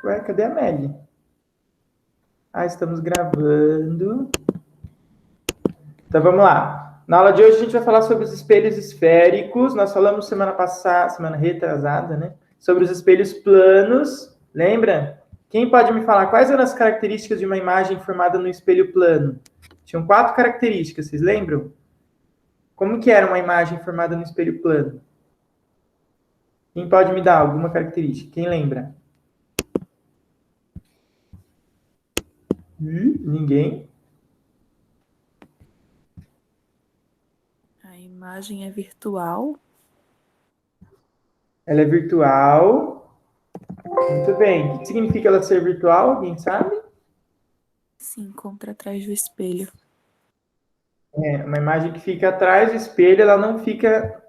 Ué, cadê a Melly? Ah, estamos gravando. Então, vamos lá. Na aula de hoje, a gente vai falar sobre os espelhos esféricos. Nós falamos semana passada, semana retrasada, né? Sobre os espelhos planos. Lembra? Quem pode me falar quais eram as características de uma imagem formada no espelho plano? Tinham 4 características, vocês lembram? Como que era uma imagem formada no espelho plano? Quem pode me dar alguma característica? Quem lembra? Ninguém? A imagem é virtual. Ela é virtual. Muito bem. O que significa ela ser virtual? Alguém sabe? Se encontra atrás do espelho. É uma imagem que fica atrás do espelho, ela não fica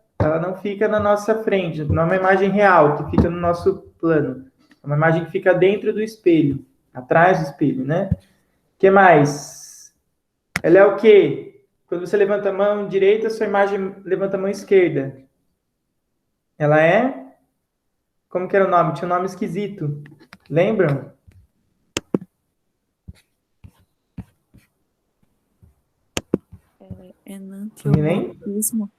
na nossa frente. Não é uma imagem real que fica no nosso plano. É uma imagem que fica dentro do espelho, atrás do espelho, né? O que mais? Ela é o quê? Quando você levanta a mão direita, sua imagem levanta a mão esquerda. Ela é? Como que era o nome? Tinha um nome esquisito. Lembram? É enantiomorfismo.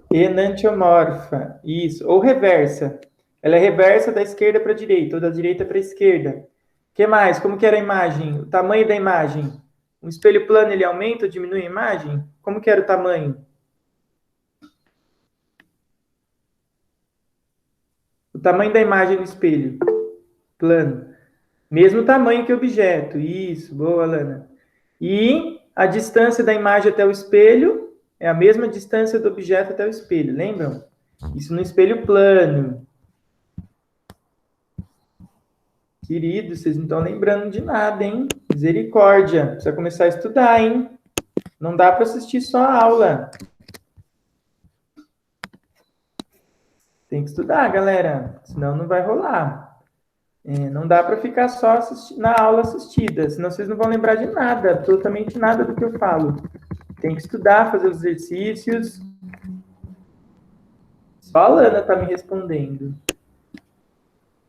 Enantiomorfa, isso. Ou reversa. Ela é reversa da esquerda para a direita, ou da direita para a esquerda. O que mais? Como que era a imagem? O tamanho da imagem? Um espelho plano, ele aumenta ou diminui a imagem? Como que era o tamanho? O tamanho da imagem no espelho plano. Mesmo tamanho que o objeto. Isso, boa, Lana. E a distância da imagem até o espelho é a mesma distância do objeto até o espelho, lembram? Isso no espelho plano. Querido, vocês não estão lembrando de nada, hein? Misericórdia. Precisa começar a estudar, hein? Não dá para assistir só a aula. Tem que estudar, galera. Senão não vai rolar. Não dá para ficar só na aula assistida. Senão vocês não vão lembrar de nada. Absolutamente nada do que eu falo. Tem que estudar, fazer os exercícios. Só a Lana está me respondendo.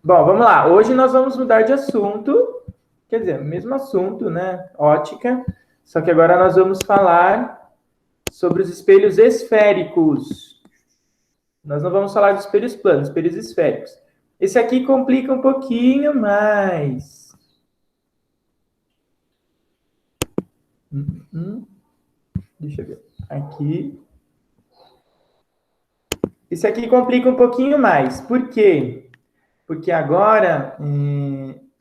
Bom, vamos lá. Hoje nós vamos mudar de assunto. Quer dizer, mesmo assunto, né? Ótica. Só que agora nós vamos falar sobre os espelhos esféricos. Nós não vamos falar de espelhos planos, espelhos esféricos. Esse aqui complica um pouquinho mais. Deixa eu ver. Aqui. Esse aqui complica um pouquinho mais. Por quê? Porque agora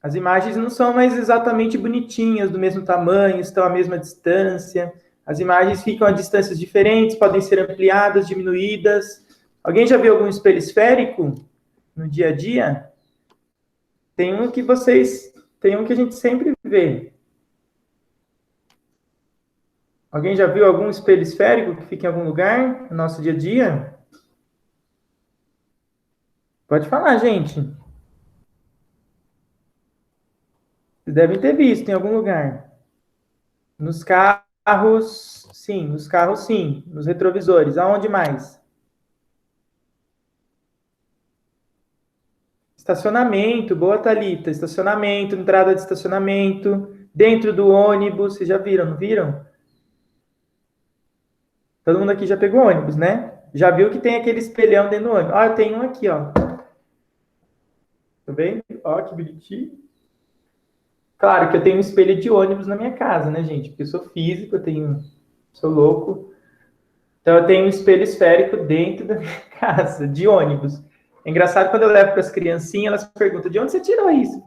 as imagens não são mais exatamente bonitinhas, do mesmo tamanho, estão à mesma distância. As imagens ficam a distâncias diferentes, podem ser ampliadas, diminuídas. Alguém já viu algum espelho esférico no dia a dia? Tem um que a gente sempre vê. Alguém já viu algum espelho esférico que fica em algum lugar no nosso dia a dia? Pode falar, gente. Vocês devem ter visto em algum lugar. Nos carros, sim. Nos carros, sim. Nos retrovisores. Aonde mais? Estacionamento. Boa, Thalita. Estacionamento, entrada de estacionamento. Dentro do ônibus. Vocês já viram, não viram? Todo mundo aqui já pegou ônibus, né? Já viu que tem aquele espelhão dentro do ônibus. Ó, eu tenho um aqui, ó. Tá vendo? Ó, que bonitinho. Claro que eu tenho um espelho de ônibus na minha casa, né, gente? Porque eu sou físico, sou louco. Então eu tenho um espelho esférico dentro da minha casa, de ônibus. É engraçado quando eu levo para as criancinhas, elas perguntam, de onde você tirou isso?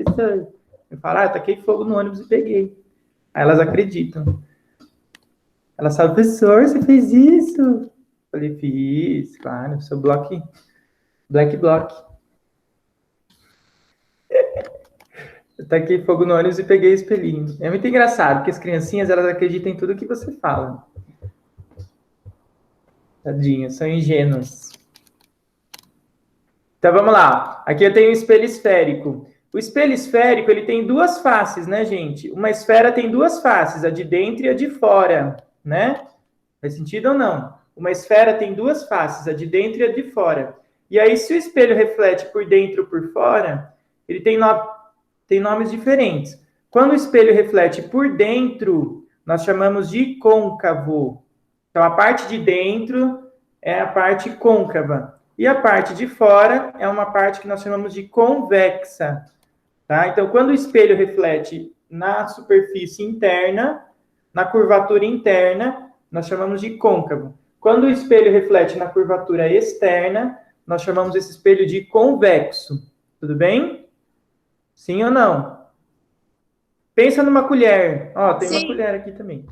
Eu falo, eu taquei fogo no ônibus e peguei. Aí elas acreditam. Elas falam, professor, você fez isso? Eu falei, fiz, claro, sou Black Block. Eu taquei fogo no ônibus e peguei o espelhinho. É muito engraçado, porque as criancinhas, elas acreditam em tudo que você fala. Tadinhas, são ingênuas. Então, vamos lá. Aqui eu tenho um espelho esférico. O espelho esférico, ele tem duas faces, né, gente? Uma esfera tem duas faces, a de dentro e a de fora, né? Faz sentido ou não? Uma esfera tem duas faces, a de dentro e a de fora. E aí, se o espelho reflete por dentro ou por fora, ele tem nomes diferentes. Quando o espelho reflete por dentro, nós chamamos de côncavo. Então, a parte de dentro é a parte côncava. E a parte de fora é uma parte que nós chamamos de convexa. Tá? Então, quando o espelho reflete na superfície interna, na curvatura interna, nós chamamos de côncavo. Quando o espelho reflete na curvatura externa, nós chamamos esse espelho de convexo. Tudo bem? Sim ou não? Pensa numa colher. Ó, tem uma Sim. colher aqui também.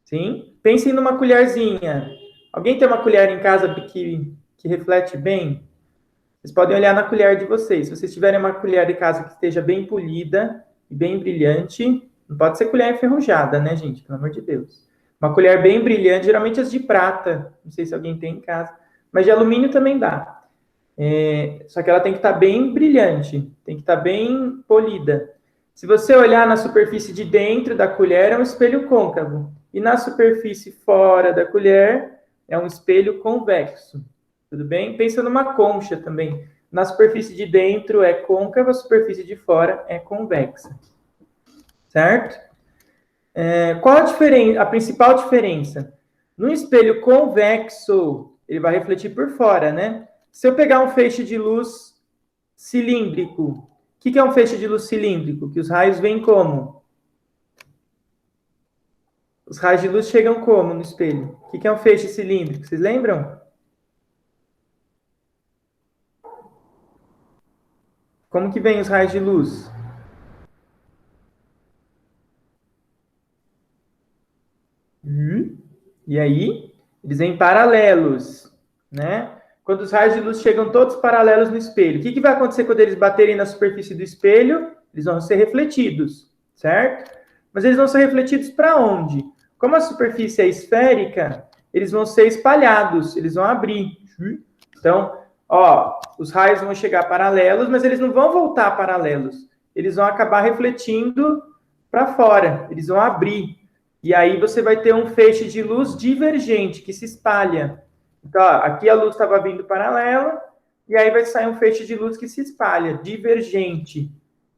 Sim? Pensem numa colherzinha. Alguém tem uma colher em casa que reflete bem? Vocês podem olhar na colher de vocês. Se vocês tiverem uma colher de casa que esteja bem polida e bem brilhante, não pode ser colher enferrujada, né, gente? Pelo amor de Deus. Uma colher bem brilhante, geralmente as de prata. Não sei se alguém tem em casa. Mas de alumínio também dá. Só que ela tem que estar bem brilhante. Tem que estar bem polida. Se você olhar na superfície de dentro da colher, é um espelho côncavo. E na superfície fora da colher, é um espelho convexo. Tudo bem? Pensa numa concha também. Na superfície de dentro é côncava, a superfície de fora é convexa. Certo? Qual a principal diferença? No espelho convexo, ele vai refletir por fora, né? Se eu pegar um feixe de luz cilíndrico, o que é um feixe de luz cilíndrico? Que os raios vêm como? Os raios de luz chegam como no espelho? O que é um feixe cilíndrico? Vocês lembram? Como que vem os raios de luz? E aí, eles vêm paralelos, né? Quando os raios de luz chegam todos paralelos no espelho, o que vai acontecer quando eles baterem na superfície do espelho? Eles vão ser refletidos, certo? Mas eles vão ser refletidos para onde? Como a superfície é esférica, eles vão ser espalhados, eles vão abrir. Então, ó, os raios vão chegar paralelos, mas eles não vão voltar paralelos. Eles vão acabar refletindo para fora, eles vão abrir. E aí você vai ter um feixe de luz divergente, que se espalha. Então, ó, aqui a luz estava vindo paralela, e aí vai sair um feixe de luz que se espalha, divergente.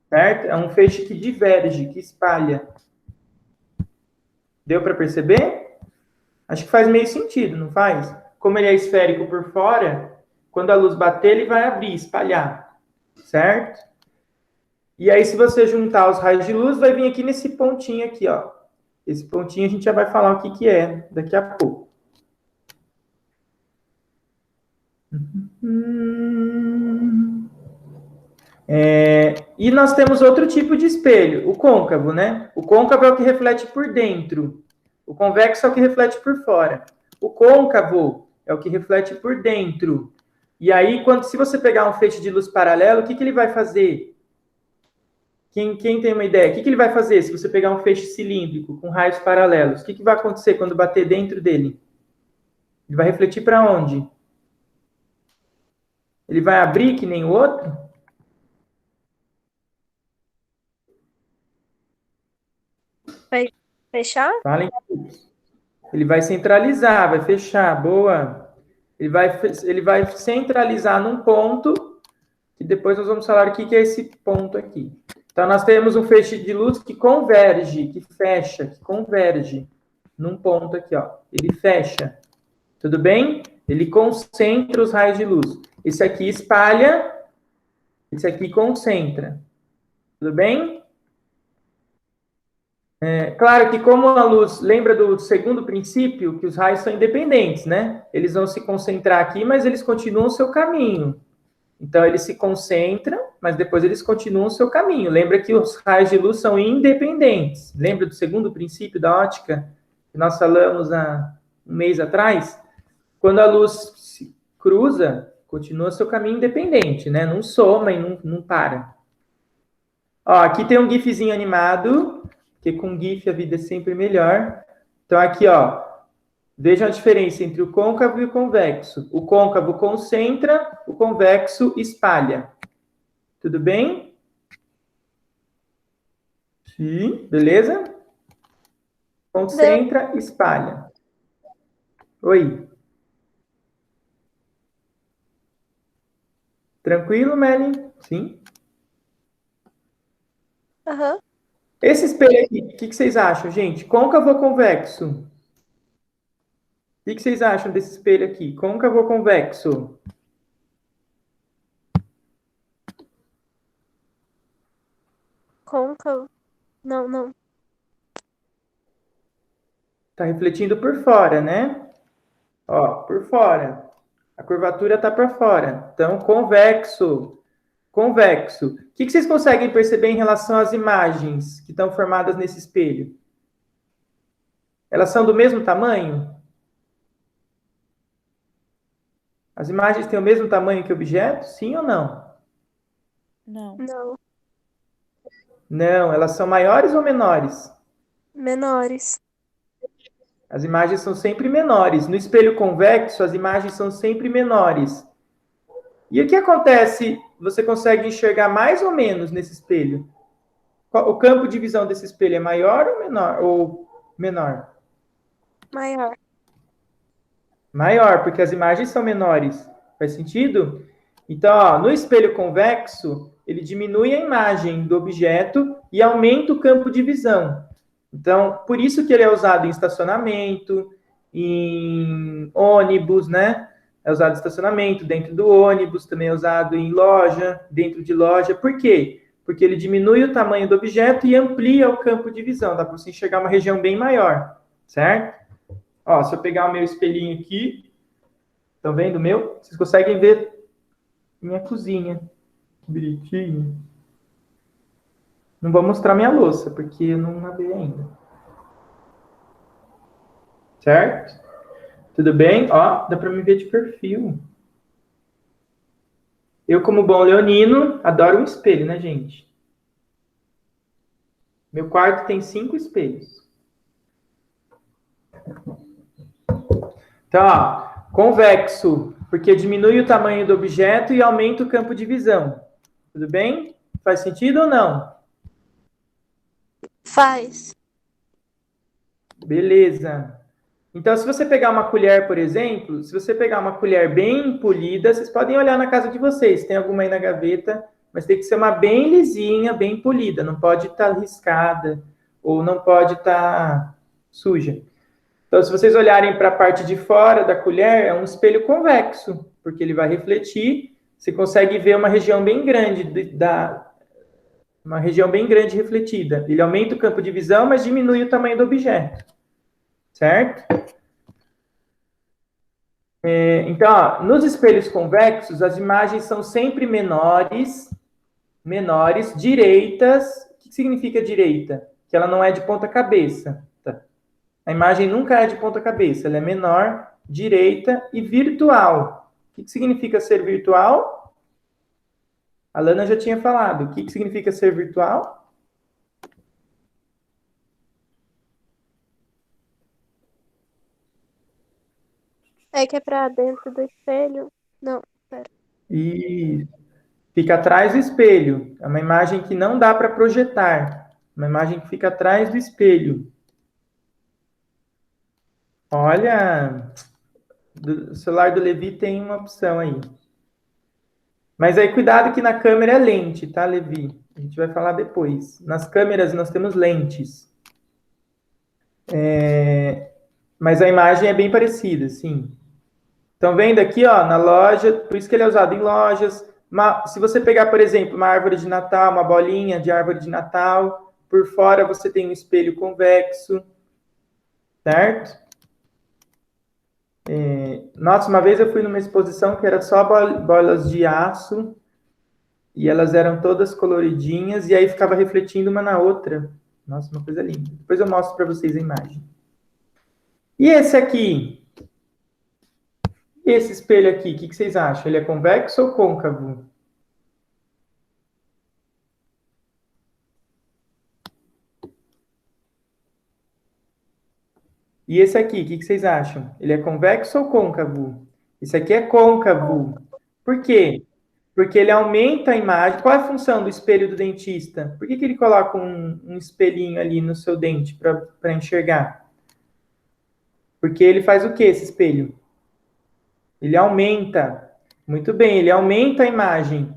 Certo? É um feixe que diverge, que espalha. Deu para perceber? Acho que faz meio sentido, não faz? Como ele é esférico por fora, quando a luz bater, ele vai abrir, espalhar. Certo? E aí, se você juntar os raios de luz, vai vir aqui nesse pontinho aqui, ó. Esse pontinho a gente já vai falar o que é daqui a pouco. E nós temos outro tipo de espelho, o côncavo, né? O côncavo é o que reflete por dentro. O convexo é o que reflete por fora. O côncavo é o que reflete por dentro. E aí, se você pegar um feixe de luz paralelo, o que ele vai fazer? Quem tem uma ideia? O que ele vai fazer se você pegar um feixe cilíndrico com raios paralelos? O que vai acontecer quando bater dentro dele? Ele vai refletir para onde? Ele vai abrir que nem o outro? Vai fechar? Falem. Ele vai centralizar, vai fechar, boa. Ele vai centralizar num ponto, que depois nós vamos falar o que é esse ponto aqui. Então, nós temos um feixe de luz que converge, que fecha, que converge num ponto aqui, ó. Ele fecha. Tudo bem? Ele concentra os raios de luz. Esse aqui espalha, esse aqui concentra. Tudo bem? Claro que como a luz, lembra do segundo princípio, que os raios são independentes, né? Eles vão se concentrar aqui, mas eles continuam o seu caminho. Então, eles se concentram, mas depois eles continuam o seu caminho. Lembra que os raios de luz são independentes. Lembra do segundo princípio da ótica, que nós falamos há um mês atrás? Quando a luz se cruza, continua seu caminho independente, né? Não soma e não para. Ó, aqui tem um gifzinho animado, porque com gif a vida é sempre melhor. Então, aqui, ó, vejam a diferença entre o côncavo e o convexo. O côncavo concentra, o convexo espalha. Tudo bem? Sim, beleza? Concentra, espalha. Oi. Tranquilo, Melly? Sim? Aham. Esse espelho aqui, o que vocês acham, gente? Côncavo ou convexo? O que vocês acham desse espelho aqui? Côncavo ou convexo? Côncavo. Não, não. Tá refletindo por fora, né? Ó, por fora. A curvatura tá para fora. Então, convexo. Convexo. O que vocês conseguem perceber em relação às imagens que estão formadas nesse espelho? Elas são do mesmo tamanho? As imagens têm o mesmo tamanho que o objeto? Sim ou não? Não. Não. Não, elas são maiores ou menores? Menores. As imagens são sempre menores. No espelho convexo, as imagens são sempre menores. E o que acontece? Você consegue enxergar mais ou menos nesse espelho? O campo de visão desse espelho é maior ou menor? Ou menor? Maior. Maior, porque as imagens são menores. Faz sentido? Então, ó, no espelho convexo, ele diminui a imagem do objeto e aumenta o campo de visão. Então, por isso que ele é usado em estacionamento, em ônibus, né? É usado em estacionamento, dentro do ônibus, também é usado em loja, dentro de loja. Por quê? Porque ele diminui o tamanho do objeto e amplia o campo de visão. Dá para você enxergar uma região bem maior, certo? Ó, se eu pegar o meu espelhinho aqui, estão vendo o meu? Vocês conseguem ver minha cozinha. Que bonitinho. Não vou mostrar minha louça, porque eu não lavei ainda. Certo? Tudo bem? Ó, dá para me ver de perfil. Eu, como bom leonino, adoro um espelho, né, gente? Meu quarto tem 5 espelhos. Então, ó, convexo, porque diminui o tamanho do objeto e aumenta o campo de visão. Tudo bem? Faz sentido ou não? Faz. Beleza. Então, se você pegar uma colher, por exemplo, se você pegar uma colher bem polida, vocês podem olhar na casa de vocês, tem alguma aí na gaveta, mas tem que ser uma bem lisinha, bem polida, não pode estar riscada ou não pode estar suja. Então, se vocês olharem para a parte de fora da colher, é um espelho convexo, porque ele vai refletir, você consegue ver uma região bem grande uma região bem grande refletida. Ele aumenta o campo de visão, mas diminui o tamanho do objeto. Certo? Então, ó, nos espelhos convexos, as imagens são sempre menores, direitas. O que significa direita? Que ela não é de ponta cabeça. Tá? A imagem nunca é de ponta cabeça, ela é menor, direita e virtual. O que significa ser virtual? A Lana já tinha falado. O que significa ser virtual? É que é pra dentro do espelho. Não, pera. E fica atrás do espelho. É uma imagem que não dá para projetar. Uma imagem que fica atrás do espelho. Olha, o celular do Levi tem uma opção aí. Mas aí cuidado que na câmera é lente, tá, Levi? A gente vai falar depois. Nas câmeras nós temos lentes. Mas a imagem é bem parecida, sim. Estão vendo aqui, ó, na loja, por isso que ele é usado em lojas. Se você pegar, por exemplo, uma árvore de Natal, uma bolinha de árvore de Natal, por fora você tem um espelho convexo, certo? Nossa, uma vez eu fui numa exposição que era só bolas de aço e elas eram todas coloridinhas e aí ficava refletindo uma na outra. Nossa, uma coisa linda. Depois eu mostro para vocês a imagem. E esse aqui? Esse espelho aqui, o que vocês acham? Ele é convexo ou côncavo? E esse aqui, o que vocês acham? Ele é convexo ou côncavo? Esse aqui é côncavo. Por quê? Porque ele aumenta a imagem. Qual é a função do espelho do dentista? Por que ele coloca um espelhinho ali no seu dente para enxergar? Porque ele faz o que esse espelho? Ele aumenta. Muito bem, ele aumenta a imagem.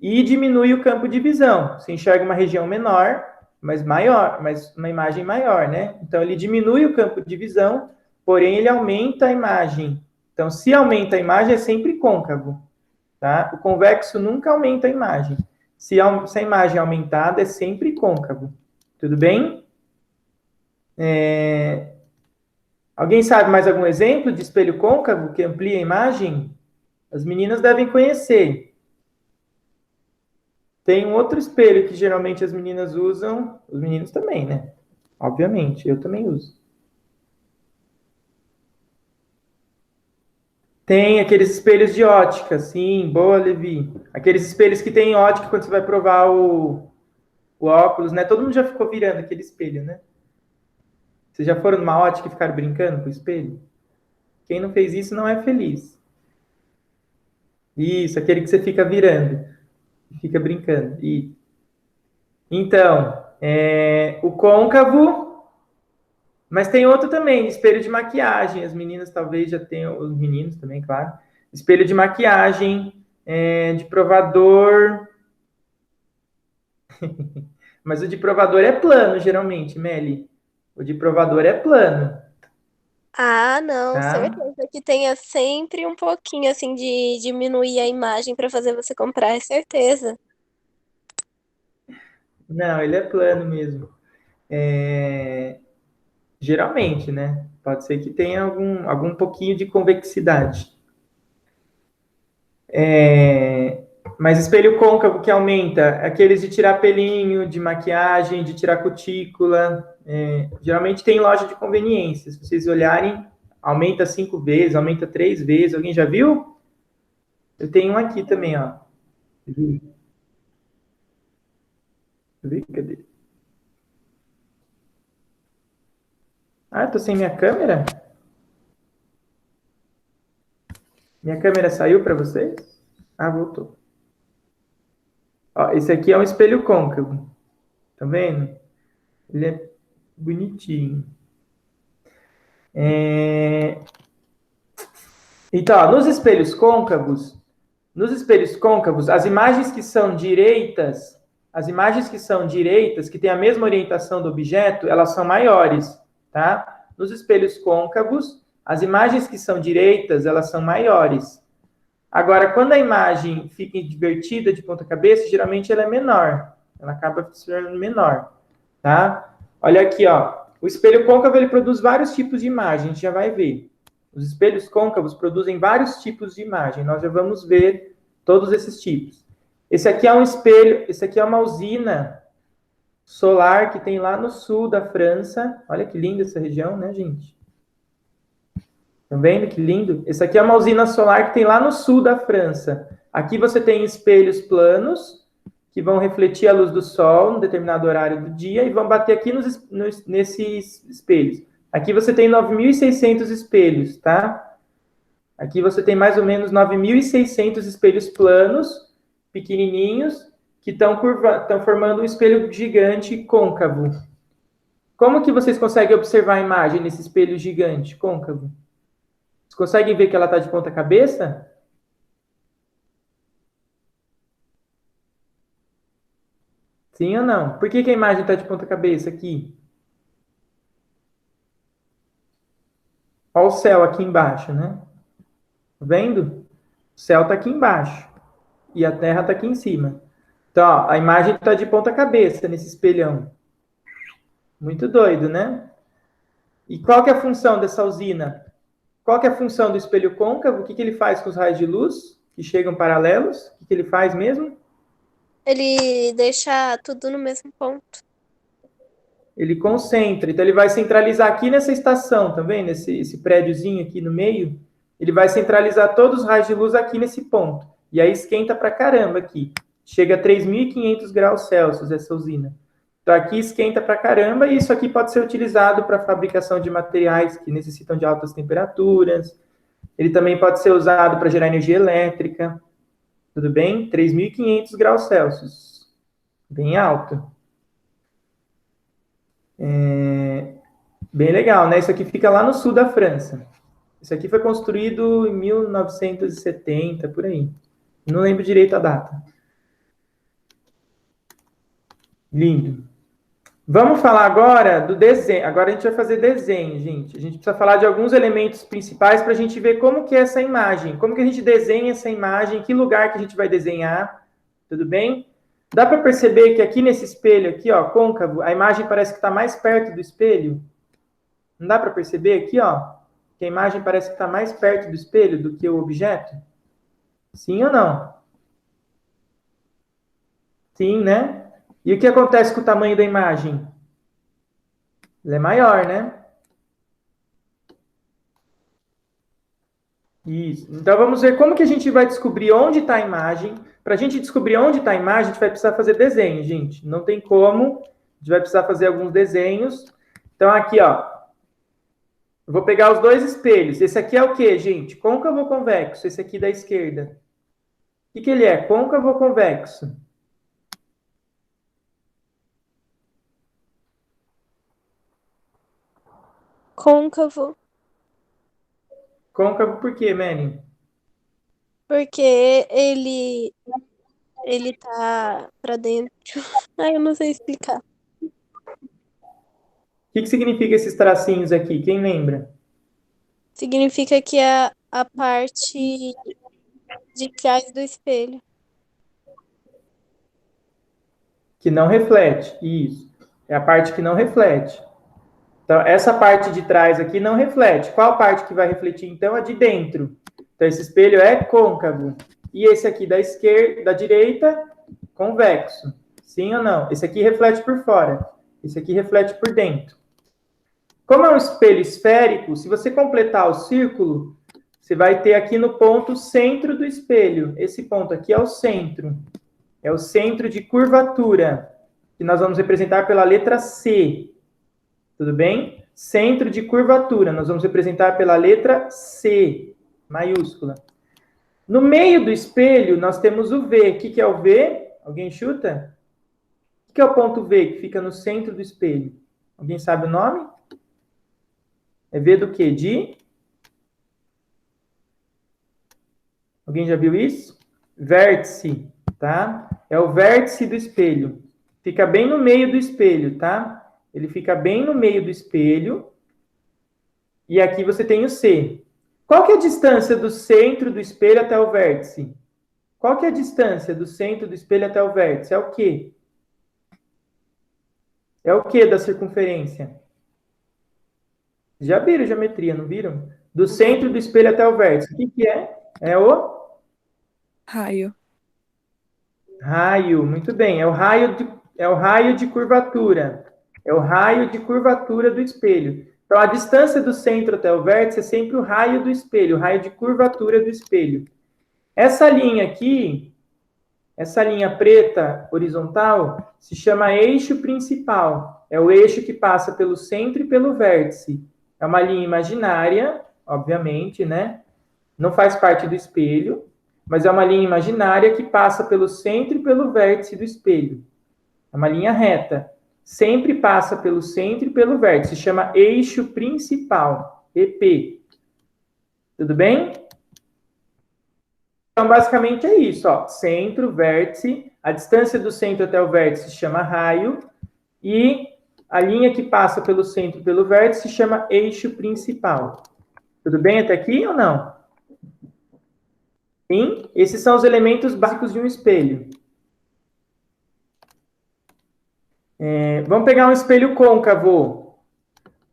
e diminui o campo de visão. Você enxerga uma região menor, mas maior, mas uma imagem maior, né? Então, ele diminui o campo de visão, porém, ele aumenta a imagem. Então, se aumenta a imagem, é sempre côncavo, tá? O convexo nunca aumenta a imagem. Se a imagem é aumentada, é sempre côncavo. Tudo bem? Alguém sabe mais algum exemplo de espelho côncavo que amplia a imagem? As meninas devem conhecer. Tem um outro espelho que geralmente as meninas usam, os meninos também, né? Obviamente, eu também uso. Tem aqueles espelhos de ótica, sim, boa, Levi. Aqueles espelhos que tem ótica quando você vai provar o óculos, né? Todo mundo já ficou virando aquele espelho, né? Vocês já foram numa ótica e ficaram brincando com o espelho? Quem não fez isso não é feliz. Isso, aquele que você fica virando, fica brincando. E então, o côncavo, mas tem outro também, espelho de maquiagem. As meninas talvez já tenham, os meninos também, claro. Espelho de maquiagem, de provador. Mas o de provador é plano, geralmente, Meli. O de provador é plano, Ah, não, tá? certeza que tenha sempre um pouquinho assim de diminuir a imagem para fazer você comprar, é certeza. Não, ele é plano mesmo. Geralmente, né? Pode ser que tenha algum pouquinho de convexidade. Mas espelho côncavo que aumenta, aqueles de tirar pelinho, de maquiagem, de tirar cutícula. Geralmente tem loja de conveniência. Se vocês olharem, aumenta 5 vezes, aumenta 3 vezes. Alguém já viu? Eu tenho um aqui também, ó. Cadê? Ah, tô sem minha câmera? Minha câmera saiu para vocês? Ah, voltou. Ó, esse aqui é um espelho côncavo. Tá vendo? Ele é bonitinho. Então, ó, nos espelhos côncavos, as imagens que são direitas, que têm a mesma orientação do objeto, elas são maiores, tá? Nos espelhos côncavos, as imagens que são direitas, elas são maiores. Agora, quando a imagem fica invertida de ponta cabeça, geralmente ela é menor. Ela acaba se tornando menor, tá? Olha aqui, ó. O espelho côncavo, ele produz vários tipos de imagem, a gente já vai ver. Os espelhos côncavos produzem vários tipos de imagem. Nós já vamos ver todos esses tipos. Esse aqui é um espelho, esse aqui é uma usina solar que tem lá no sul da França. Olha que linda essa região, né, gente? Estão vendo que lindo? Esse aqui é uma usina solar que tem lá no sul da França. Aqui você tem espelhos planos que vão refletir a luz do sol em determinado horário do dia e vão bater aqui nesses espelhos. Aqui você tem 9.600 espelhos, tá? Aqui você tem mais ou menos 9.600 espelhos planos, pequenininhos, que estão formando um espelho gigante côncavo. Como que vocês conseguem observar a imagem nesse espelho gigante côncavo? Vocês conseguem ver que ela está de ponta cabeça? Sim ou não? Por que a imagem está de ponta cabeça aqui? Olha o céu aqui embaixo, né? Tá vendo? O céu está aqui embaixo e a Terra está aqui em cima. Então, ó, a imagem está de ponta cabeça nesse espelhão. Muito doido, né? E qual que é a função dessa usina? Qual que é a função do espelho côncavo? O que ele faz com os raios de luz que chegam paralelos? O que ele faz mesmo? Ele deixa tudo no mesmo ponto. Ele concentra. Então, ele vai centralizar aqui nessa estação, tá vendo? Esse prédiozinho aqui no meio. Ele vai centralizar todos os raios de luz aqui nesse ponto. E aí esquenta pra caramba aqui. Chega a 3.500 graus Celsius essa usina. Então, aqui esquenta pra caramba e isso aqui pode ser utilizado para fabricação de materiais que necessitam de altas temperaturas. Ele também pode ser usado para gerar energia elétrica. Tudo bem? 3.500 graus Celsius. Bem alto. Bem legal, né? Isso aqui fica lá no sul da França. Isso aqui foi construído em 1970, por aí. Não lembro direito a data. Lindo. Vamos falar agora do desenho. Agora a gente vai fazer desenho, gente. A gente precisa falar de alguns elementos principais para a gente ver como que é essa imagem. Como que a gente desenha essa imagem, que lugar que a gente vai desenhar. Tudo bem? Dá para perceber que aqui nesse espelho, aqui, ó, côncavo, a imagem parece que está mais perto do espelho? Não dá para perceber aqui, ó, que a imagem parece que está mais perto do espelho do que o objeto? Sim ou não? Sim, né? E o que acontece com o tamanho da imagem? Ela é maior, né? Isso. Então vamos ver como que a gente vai descobrir onde está a imagem. Para a gente descobrir onde está a imagem, a gente vai precisar fazer desenho, gente. Não tem como. A gente vai precisar fazer alguns desenhos. Então aqui, ó. Eu vou pegar os dois espelhos. Esse aqui é o quê, gente? Côncavo ou convexo? Esse aqui da esquerda. O que ele é? Côncavo ou convexo? Côncavo, Côncavo por quê, Manny? porque ele tá pra dentro. Ai, eu não sei explicar. O que significa esses tracinhos aqui? Quem lembra? Significa que é a parte de trás do espelho. Que não reflete. Isso. É a parte que não reflete. Então, essa parte de trás aqui não reflete. Qual parte que vai refletir, então? A de dentro. Então, esse espelho é côncavo. E esse aqui da esquerda, da direita, convexo. Sim ou não? Esse aqui reflete por fora. Esse aqui reflete por dentro. Como é um espelho esférico, se você completar o círculo, você vai ter aqui no ponto centro do espelho. Esse ponto aqui é o centro. É o centro de curvatura, que nós vamos representar pela letra C. Tudo bem? Centro de curvatura, nós vamos representar pela letra C, maiúscula. No meio do espelho, nós temos o V. O que é o V? Alguém chuta? O que é o ponto V, que fica no centro do espelho? Alguém sabe o nome? É V do quê? De? Alguém já viu isso? Vértice, tá? É o vértice do espelho. Fica bem no meio do espelho, tá? Ele fica bem no meio do espelho. E aqui você tem o C. Qual que é a distância do centro do espelho até o vértice? Qual que é a distância do centro do espelho até o vértice? É o quê? É o quê da circunferência? Já viram geometria, não viram? Do centro do espelho até o vértice. O que é? É o Raio. raio. Muito bem. É o raio de curvatura. É o raio de curvatura do espelho. Então, a distância do centro até o vértice é sempre o raio do espelho, o raio de curvatura do espelho. Essa linha aqui, essa linha preta horizontal, se chama eixo principal. É o eixo que passa pelo centro e pelo vértice. É uma linha imaginária, obviamente, né? Não faz parte do espelho, mas é uma linha imaginária que passa pelo centro e pelo vértice do espelho. É uma linha reta. Sempre passa pelo centro e pelo vértice. Se chama eixo principal, EP. Tudo bem? Então, basicamente é isso, ó. Centro, vértice, a distância do centro até o vértice se chama raio, e a linha que passa pelo centro e pelo vértice se chama eixo principal. Tudo bem até aqui ou não? Sim? Esses são os elementos básicos de um espelho. Vamos pegar um espelho côncavo.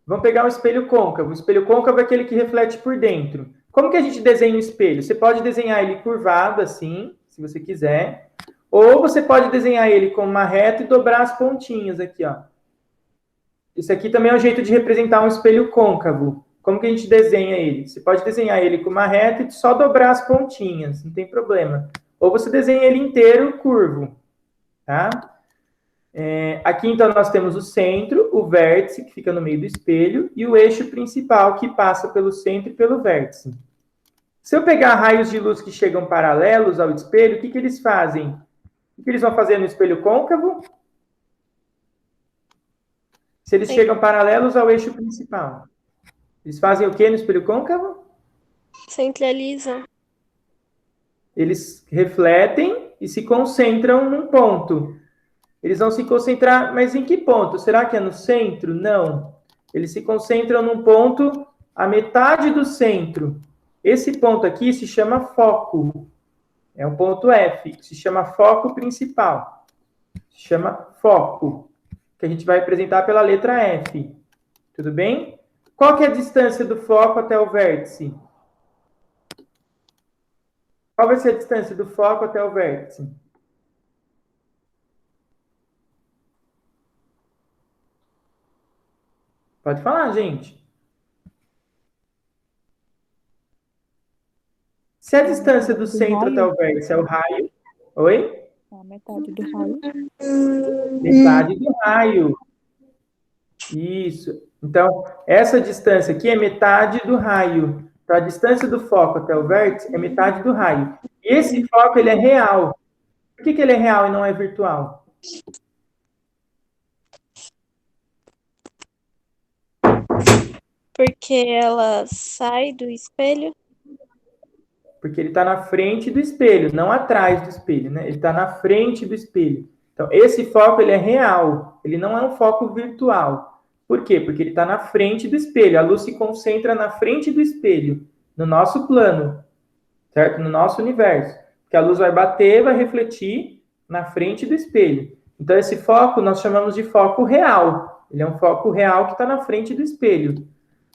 Vamos pegar um espelho côncavo. O espelho côncavo é aquele que reflete por dentro. Como que a gente desenha um espelho? Você pode desenhar ele curvado, assim, se você quiser. Ou você pode desenhar ele com uma reta e dobrar as pontinhas aqui, ó. Isso aqui também é um jeito de representar um espelho côncavo. Como que a gente desenha ele? Você pode desenhar ele com uma reta e só dobrar as pontinhas, não tem problema. Ou você desenha ele inteiro curvo, tá? Aqui, então, nós temos o centro, o vértice, que fica no meio do espelho, e o eixo principal, que passa pelo centro e pelo vértice. Se eu pegar raios de luz que chegam paralelos ao espelho, o que eles fazem? O que eles vão fazer no espelho côncavo? Se eles chegam paralelos ao eixo principal. Eles fazem o que no espelho côncavo? Centralizam. Eles refletem e se concentram num ponto. Eles vão se concentrar, mas em que ponto? Será que é no centro? Não. Eles se concentram num ponto a metade do centro. Esse ponto aqui se chama foco. É um ponto F, que se chama foco principal. Se chama foco, que a gente vai apresentar pela letra F. Tudo bem? Qual que é a distância do foco até o vértice? Qual vai ser a distância do foco até o vértice? Pode falar, gente. Se a distância do centro até o vértice é o raio... Oi? A metade do raio. Metade do raio. Isso. Então, essa distância aqui é metade do raio. Então, a distância do foco até o vértice é metade do raio. E esse foco, ele é real. Por que ele é real e não é virtual? Porque ela sai do espelho. Porque ele está na frente do espelho, não atrás do espelho, né? Ele está na frente do espelho. Então, esse foco, ele é real. Ele não é um foco virtual. Por quê? Porque ele está na frente do espelho. A luz se concentra na frente do espelho, no nosso plano, certo? No nosso universo. Porque a luz vai bater, vai refletir na frente do espelho. Então, esse foco nós chamamos de foco real. Ele é um foco real que está na frente do espelho.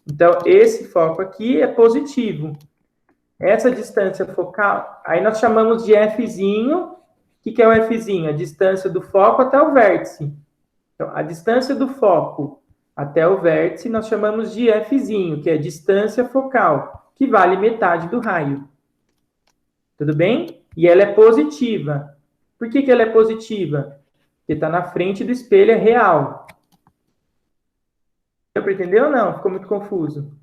Então, esse foco aqui é positivo. Essa distância focal, aí nós chamamos de Fzinho. O que é o Fzinho? A distância do foco até o vértice. Então, a distância do foco até o vértice nós chamamos de Fzinho, que é a distância focal, que vale metade do raio. Tudo bem? E ela é positiva. Por que ela é positiva? Porque está na frente do espelho, é real. Deu para entender ou não? Ficou muito confuso.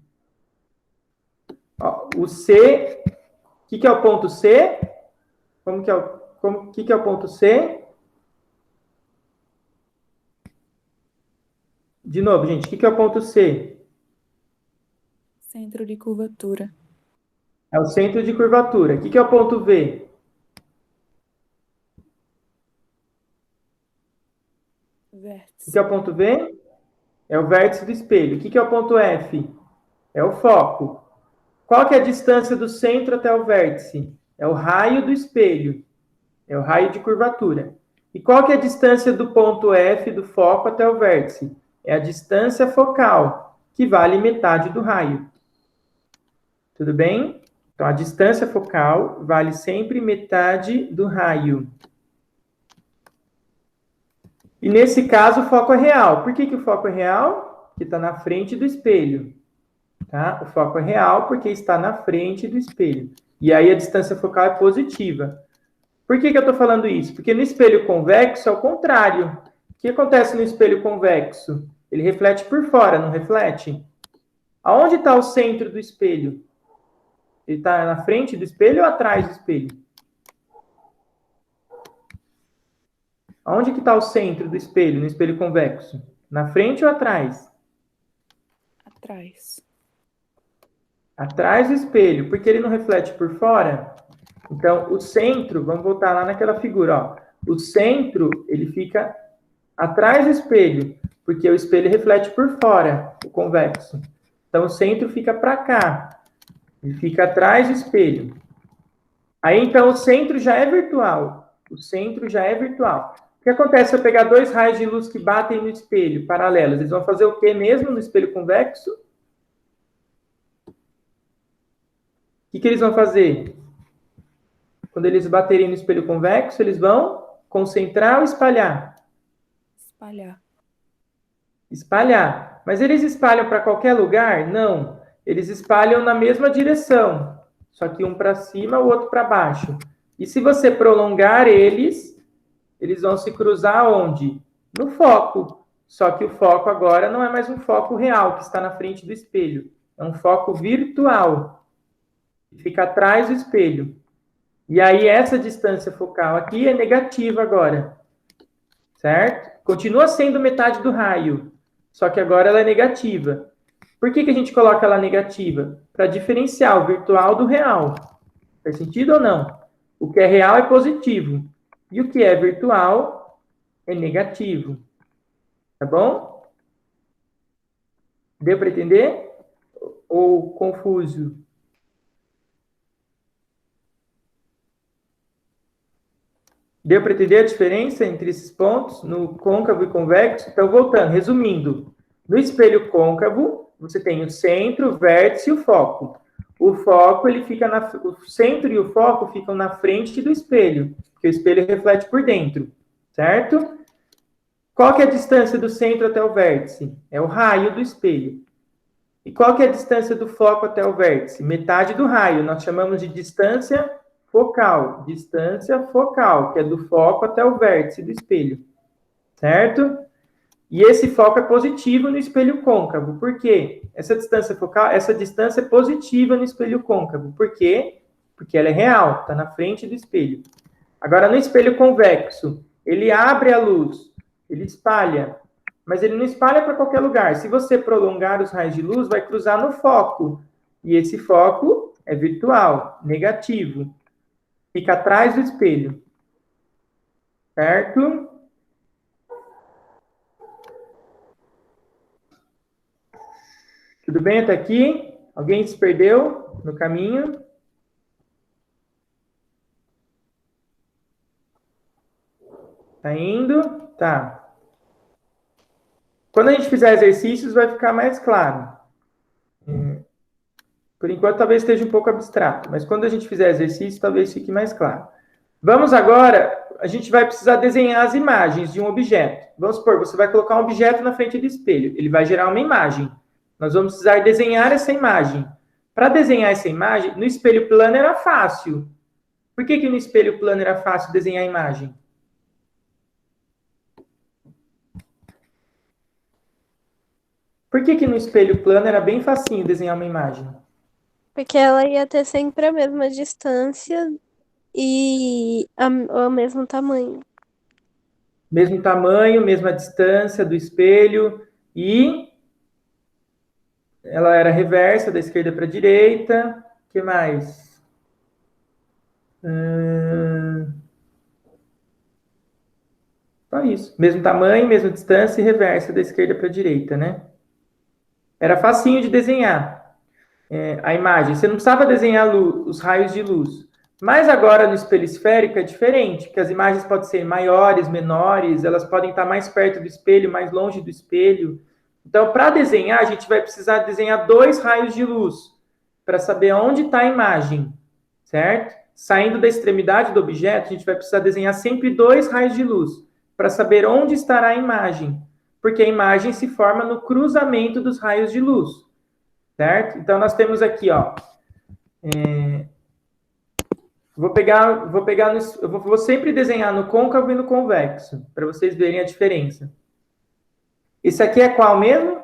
Ó, o C, o que é o ponto C? Que é o ponto C? De novo, gente, o que é o ponto C? Centro de curvatura. É o centro de curvatura. O que é o ponto V? Vértice. O que é o ponto V? É o vértice do espelho. O que é o ponto F? É o foco. Qual que é a distância do centro até o vértice? É o raio do espelho. É o raio de curvatura. E qual que é a distância do ponto F, do foco, até o vértice? É a distância focal, que vale metade do raio. Tudo bem? Então, a distância focal vale sempre metade do raio. E nesse caso, o foco é real. Por que o foco é real? Porque está na frente do espelho. Tá? O foco é real porque está na frente do espelho. E aí a distância focal é positiva. Por que eu estou falando isso? Porque no espelho convexo é o contrário. O que acontece no espelho convexo? Ele reflete por fora, não reflete? Aonde está o centro do espelho? Ele está na frente do espelho ou atrás do espelho? Aonde que está o centro do espelho, no espelho convexo? Na frente ou atrás? Atrás. Atrás do espelho, porque ele não reflete por fora. Então, o centro, vamos voltar lá naquela figura, ó. O centro, ele fica atrás do espelho, porque o espelho reflete por fora, o convexo. Então, o centro fica para cá. Ele fica atrás do espelho. Aí, então, o centro já é virtual. O centro já é virtual. O que acontece se eu pegar dois raios de luz que batem no espelho, paralelos? Eles vão fazer o quê mesmo no espelho convexo? O que eles vão fazer? Quando eles baterem no espelho convexo, eles vão concentrar ou espalhar? Espalhar. Espalhar. Mas eles espalham para qualquer lugar? Não. Eles espalham na mesma direção. Só que um para cima, o outro para baixo. E se você prolongar eles vão se cruzar onde? No foco. Só que o foco agora não é mais um foco real, que está na frente do espelho. É um foco virtual. Que fica atrás do espelho. E aí, essa distância focal aqui é negativa agora. Certo? Continua sendo metade do raio. Só que agora ela é negativa. Por que a gente coloca ela negativa? Para diferenciar o virtual do real. Faz sentido ou não? O que é real é positivo. E o que é virtual é negativo. Tá bom? Deu para entender? Ou confuso? Deu para entender a diferença entre esses pontos no côncavo e convexo? Então, voltando, resumindo. No espelho côncavo, você tem o centro, o vértice e o foco. O foco, ele fica o centro e o foco ficam na frente do espelho, porque o espelho reflete por dentro, certo? Qual que é a distância do centro até o vértice? É o raio do espelho. E qual que é a distância do foco até o vértice? Metade do raio. Nós chamamos de distância focal. Distância focal, que é do foco até o vértice do espelho. Certo? E esse foco é positivo no espelho côncavo. Por quê? Essa distância focal, essa distância é positiva no espelho côncavo. Por quê? Porque ela é real, está na frente do espelho. Agora, no espelho convexo, ele abre a luz, ele espalha, mas ele não espalha para qualquer lugar. Se você prolongar os raios de luz, vai cruzar no foco. E esse foco é virtual, negativo. Fica atrás do espelho. Certo? Tudo bem até aqui? Alguém se perdeu no caminho? Tá indo? Tá. Quando a gente fizer exercícios, vai ficar mais claro. Por enquanto, talvez esteja um pouco abstrato, mas quando a gente fizer exercício, talvez fique mais claro. Vamos agora, a gente vai precisar desenhar as imagens de um objeto. Vamos supor, você vai colocar um objeto na frente do espelho, ele vai gerar uma imagem. Nós vamos precisar desenhar essa imagem. Para desenhar essa imagem, no espelho plano era fácil. Por que no espelho plano era fácil desenhar a imagem? Por que no espelho plano era bem facinho desenhar uma imagem? Porque ela ia ter sempre a mesma distância e o mesmo tamanho. Mesmo tamanho, mesma distância do espelho e ela era reversa, da esquerda para a direita. O que mais? Só isso. Mesmo tamanho, mesma distância e reversa, da esquerda para a direita, né? Era facinho de desenhar a imagem. Você não precisava desenhar os raios de luz. Mas agora no espelho esférico é diferente, porque as imagens podem ser maiores, menores, elas podem estar mais perto do espelho, mais longe do espelho. Então, para desenhar, a gente vai precisar desenhar 2 raios de luz para saber onde está a imagem, certo? Saindo da extremidade do objeto, a gente vai precisar desenhar sempre 2 raios de luz para saber onde estará a imagem, porque a imagem se forma no cruzamento dos raios de luz, certo? Então, nós temos aqui, ó, vou sempre desenhar no côncavo e no convexo, para vocês verem a diferença. Esse aqui é qual mesmo?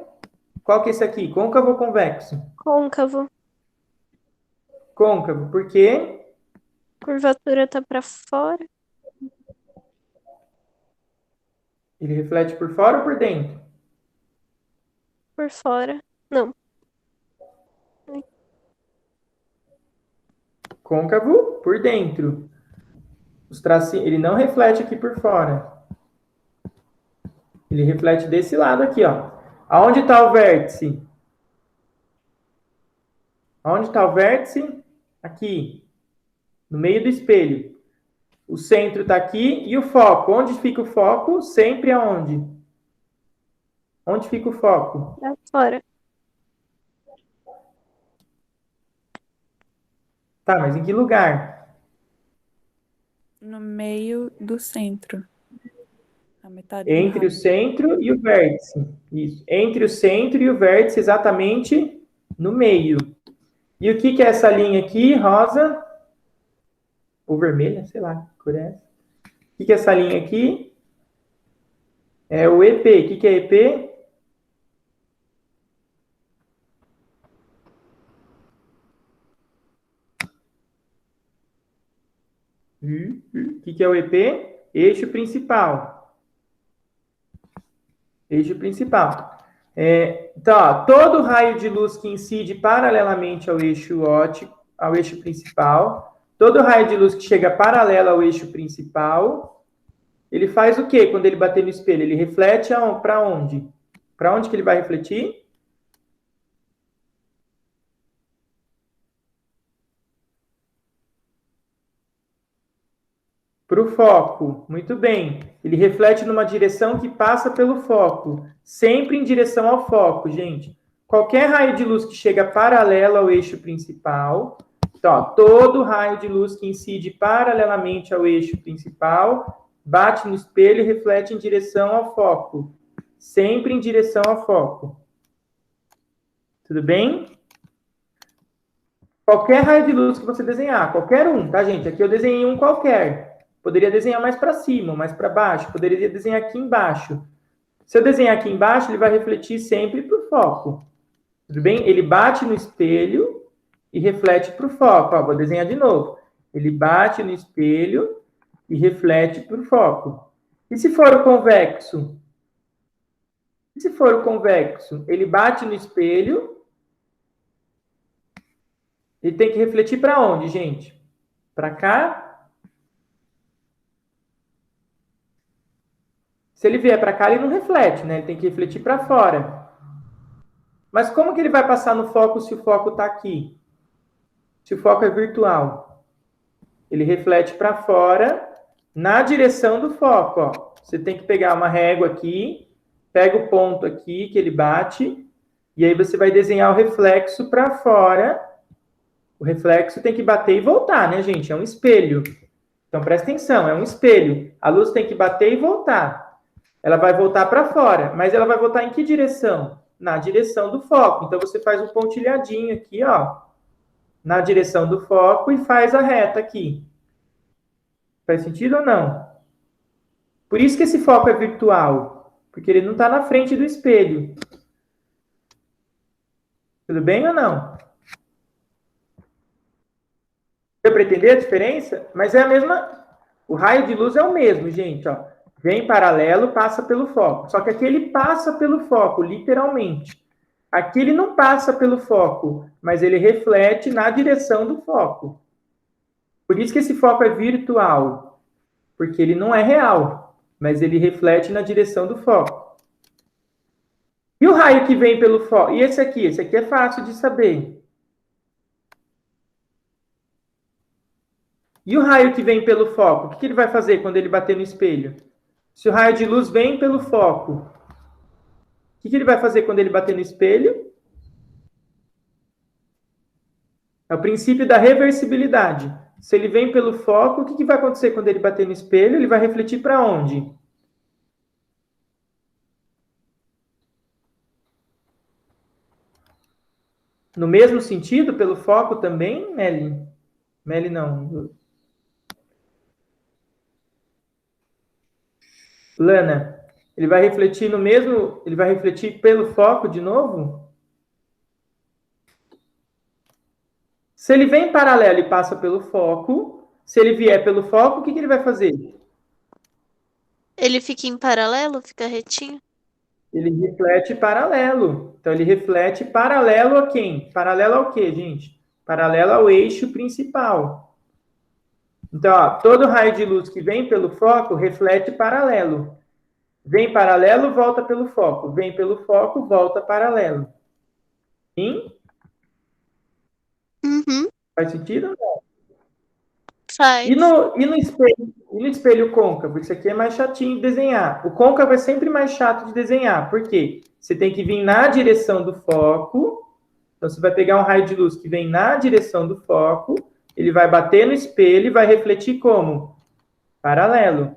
Qual que é esse aqui? Côncavo ou convexo? Côncavo. Côncavo, por quê? Curvatura tá para fora. Ele reflete por fora ou por dentro? Por fora. Não. Côncavo por dentro. Os tracinhos, ele não reflete aqui por fora. Ele reflete desse lado aqui, ó. Aonde está o vértice? Aonde está o vértice? Aqui. No meio do espelho. O centro está aqui e o foco. Onde fica o foco? Sempre aonde? Onde fica o foco? Pra fora. Tá, mas em que lugar? No meio do centro. A metade Entre do o centro e o vértice. Isso. Entre o centro e o vértice, exatamente no meio. E o que é essa linha aqui, rosa? Ou vermelha, sei lá, que cor é essa? O que é essa linha aqui? É o EP. O que é EP? O que é o EP? Eixo principal. Eixo principal. Então, ó, todo raio de luz que incide paralelamente ao eixo óptico, ao eixo principal, todo raio de luz que chega paralelo ao eixo principal, Ele faz o quê quando ele bater no espelho? Ele reflete para onde? Para onde que ele vai refletir? Para o foco. Muito bem. Ele reflete numa direção que passa pelo foco. Sempre em direção ao foco, gente. Qualquer raio de luz que chega paralelo ao eixo principal. Então, ó, todo raio de luz que incide paralelamente ao eixo principal, bate no espelho e reflete em direção ao foco. Sempre em direção ao foco. Tudo bem? Qualquer raio de luz que você desenhar, qualquer um, tá, gente? Aqui eu desenhei um qualquer. Poderia desenhar mais para cima, mais para baixo. Poderia desenhar aqui embaixo. Se eu desenhar aqui embaixo, ele vai refletir sempre para o foco. Tudo bem? Ele bate no espelho e reflete para o foco. Ó, vou desenhar de novo. Ele bate no espelho e reflete para o foco. E se for o convexo? E se for o convexo? Ele bate no espelho. Ele tem que refletir para onde, gente? Para cá? Se ele vier para cá, ele não reflete, né? Ele tem que refletir para fora. Mas como que ele vai passar no foco se o foco está aqui? Se o foco é virtual. Ele reflete para fora, na direção do foco, ó. Você tem que pegar uma régua aqui, pega o ponto aqui que ele bate, e aí você vai desenhar o reflexo para fora. O reflexo tem que bater e voltar, né, gente? É um espelho. Então, presta atenção, é um espelho. A luz tem que bater e voltar. Ela vai voltar para fora, mas ela vai voltar em que direção? Na direção do foco. Então, você faz um pontilhadinho aqui, ó, na direção do foco e faz a reta aqui. Faz sentido ou não? Por isso que esse foco é virtual, porque ele não está na frente do espelho. Tudo bem ou não? Deu para entender a diferença? Mas é a mesma... O raio de luz é o mesmo, gente, ó. Vem paralelo, passa pelo foco. Só que aqui ele passa pelo foco, literalmente. Aqui ele não passa pelo foco, mas ele reflete na direção do foco. Por isso que esse foco é virtual. Porque ele não é real, mas ele reflete na direção do foco. E o raio que vem pelo foco? E esse aqui? Esse aqui é fácil de saber. E o raio que vem pelo foco? O que ele vai fazer quando ele bater no espelho? Se o raio de luz vem pelo foco, o que ele vai fazer quando ele bater no espelho? É o princípio da reversibilidade. Se ele vem pelo foco, o que vai acontecer quando ele bater no espelho? Ele vai refletir para onde? No mesmo sentido, pelo foco também, Meli? Meli não. Lana, ele vai refletir no mesmo... Ele vai refletir pelo foco de novo? Se ele vem paralelo e passa pelo foco, se ele vier pelo foco, o que ele vai fazer? Ele fica em paralelo, fica retinho? Ele reflete paralelo. Então, ele reflete paralelo a quem? Paralelo ao quê, gente? Paralelo ao eixo principal. Então, ó, todo raio de luz que vem pelo foco reflete paralelo. Vem paralelo, volta pelo foco. Vem pelo foco, volta paralelo. Sim? Uhum, Faz sentido ou não? faz. E no espelho côncavo? Isso aqui é mais chatinho de desenhar. O côncavo é sempre mais chato de desenhar. Por quê? Você tem que vir na direção do foco. Então, você vai pegar um raio de luz que vem na direção do foco. Ele vai bater no espelho e vai refletir como? Paralelo.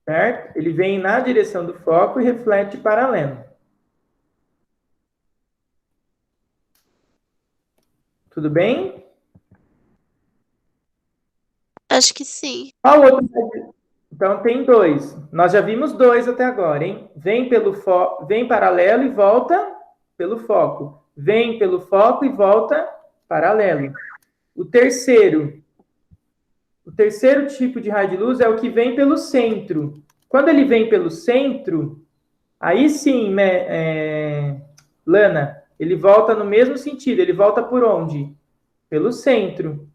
Certo? Ele vem na direção do foco e reflete paralelo. Tudo bem? Acho que sim. Qual outro? Então, tem dois. Nós já vimos dois até agora, hein? Vem paralelo e volta pelo foco. Vem pelo foco e volta paralelo. O terceiro tipo de raio de luz é o que vem pelo centro. Quando ele vem pelo centro, aí sim, Lana, ele volta no mesmo sentido. Ele volta por onde? Pelo centro.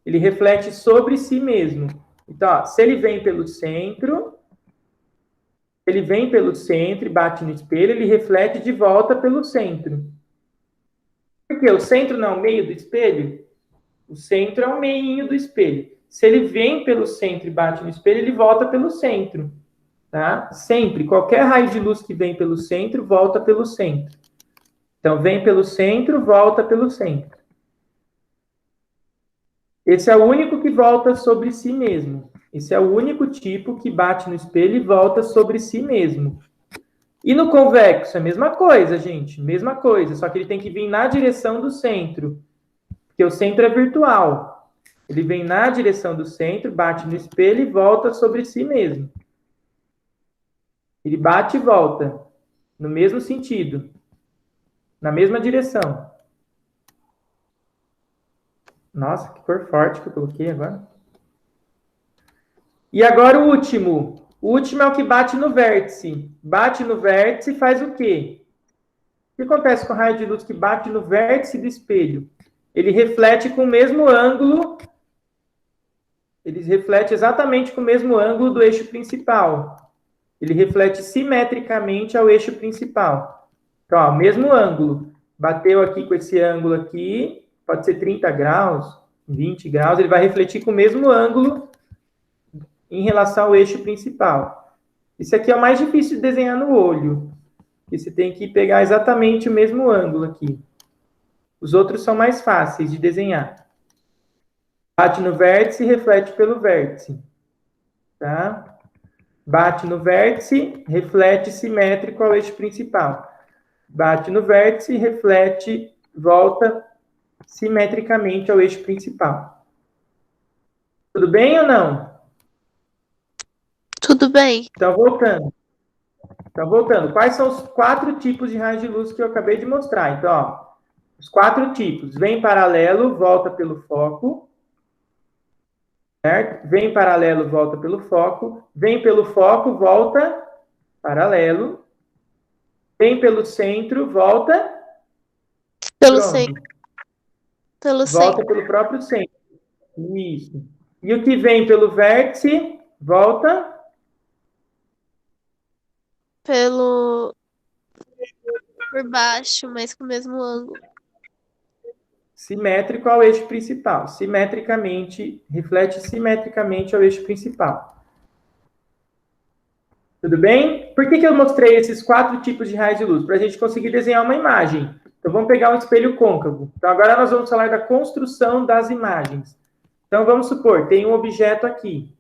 Ele reflete sobre si mesmo. Então, ó, se ele vem pelo centro, e bate no espelho, ele reflete de volta pelo centro. Por quê? O centro não é o meio do espelho? O centro é o meinho do espelho. Se ele vem pelo centro e bate no espelho, ele volta pelo centro. Tá? Sempre, qualquer raio de luz que vem pelo centro, volta pelo centro. Então, vem pelo centro, volta pelo centro. Esse é o único que volta sobre si mesmo. Esse é o único tipo que bate no espelho e volta sobre si mesmo. E no convexo, é a mesma coisa, gente. Mesma coisa, só que ele tem que vir na direção do centro. Porque o centro é virtual. Ele vem na direção do centro, bate no espelho e volta sobre si mesmo. Ele bate e volta. No mesmo sentido. Na mesma direção. Nossa, que cor forte que eu coloquei agora. E agora o último. O último é o que bate no vértice. Bate no vértice e faz o quê? O que acontece com o raio de luz que bate no vértice do espelho? Ele reflete com o mesmo ângulo. Ele reflete exatamente com o mesmo ângulo do eixo principal. Ele reflete simetricamente ao eixo principal. Então, ó, mesmo ângulo. Bateu aqui com esse ângulo aqui. Pode ser 30 graus, 20 graus. Ele vai refletir com o mesmo ângulo em relação ao eixo principal. Isso aqui é o mais difícil de desenhar no olho. E você tem que pegar exatamente o mesmo ângulo aqui. Os outros são mais fáceis de desenhar. Bate no vértice e reflete pelo vértice. Tá? Bate no vértice, reflete simétrico ao eixo principal. Bate no vértice, reflete, volta simetricamente ao eixo principal. Tudo bem ou não? Tudo bem. Então, voltando. Quais são os 4 tipos de raios de luz que eu acabei de mostrar? Então, ó, os 4 tipos. Vem paralelo, volta pelo foco. Certo? Vem paralelo, volta pelo foco. Vem pelo foco, volta paralelo. Vem pelo centro, volta. Pelo centro. Pelo Volta centro. pelo próprio centro. Isso. E o que vem pelo vértice, volta. Por baixo, mas com o mesmo ângulo. Simétrico ao eixo principal. Simetricamente, reflete simetricamente ao eixo principal. Tudo bem? Por que eu mostrei esses 4 tipos de raios de luz? Para a gente conseguir desenhar uma imagem. Então, vamos pegar um espelho côncavo. Então, agora nós vamos falar da construção das imagens. Então, vamos supor, tem um objeto aqui.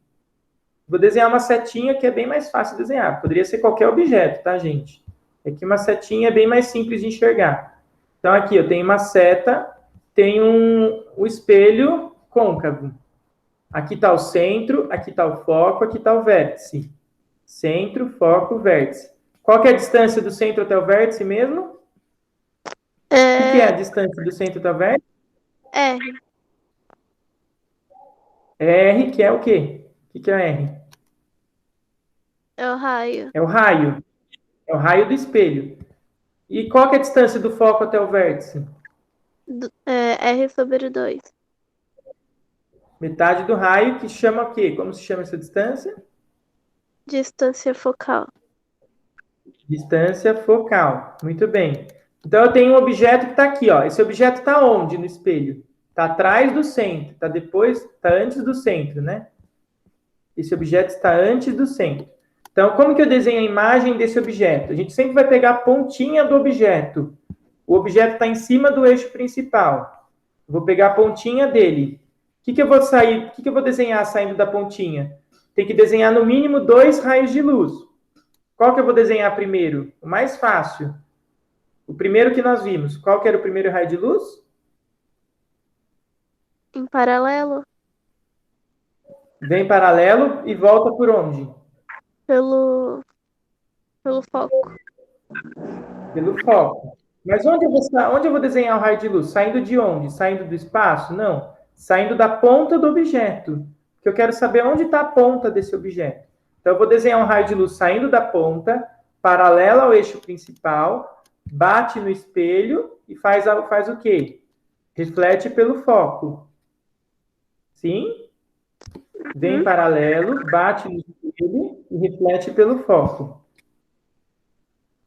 Vou desenhar uma setinha que é bem mais fácil de desenhar. Poderia ser qualquer objeto, tá, gente? Aqui uma setinha é bem mais simples de enxergar. Então, aqui eu tenho uma seta, tem um espelho côncavo. Aqui está o centro, aqui está o foco, aqui está o vértice. Centro, foco, vértice. Qual que é a distância do centro até o vértice mesmo? O que é a distância do centro até o vértice? R. R, que é o quê? O que é R? É o raio. É o raio. É o raio do espelho. E qual que é a distância do foco até o vértice? R sobre 2. Metade do raio, que chama o quê? Como se chama essa distância? Distância focal. Distância focal. Muito bem. Então, eu tenho um objeto que está aqui, ó. Esse objeto está onde no espelho? Está atrás do centro. Está antes do centro, né? Esse objeto está antes do centro. Então, como que eu desenho a imagem desse objeto? A gente sempre vai pegar a pontinha do objeto. O objeto está em cima do eixo principal. Vou pegar a pontinha dele. O que eu vou desenhar saindo da pontinha? Tem que desenhar no mínimo 2 raios de luz. Qual que eu vou desenhar primeiro? O mais fácil. O primeiro que nós vimos. Qual que era o primeiro raio de luz? Em paralelo. Vem paralelo e volta por onde? Pelo foco. Pelo foco. Mas onde eu vou desenhar o raio de luz? Saindo de onde? Saindo do espaço? Não. Saindo da ponta do objeto. Porque eu quero saber onde está a ponta desse objeto. Então, eu vou desenhar um raio de luz saindo da ponta, paralelo ao eixo principal, bate no espelho e faz o quê? Reflete pelo foco. Sim? vem paralelo, bate no espelho e reflete pelo foco.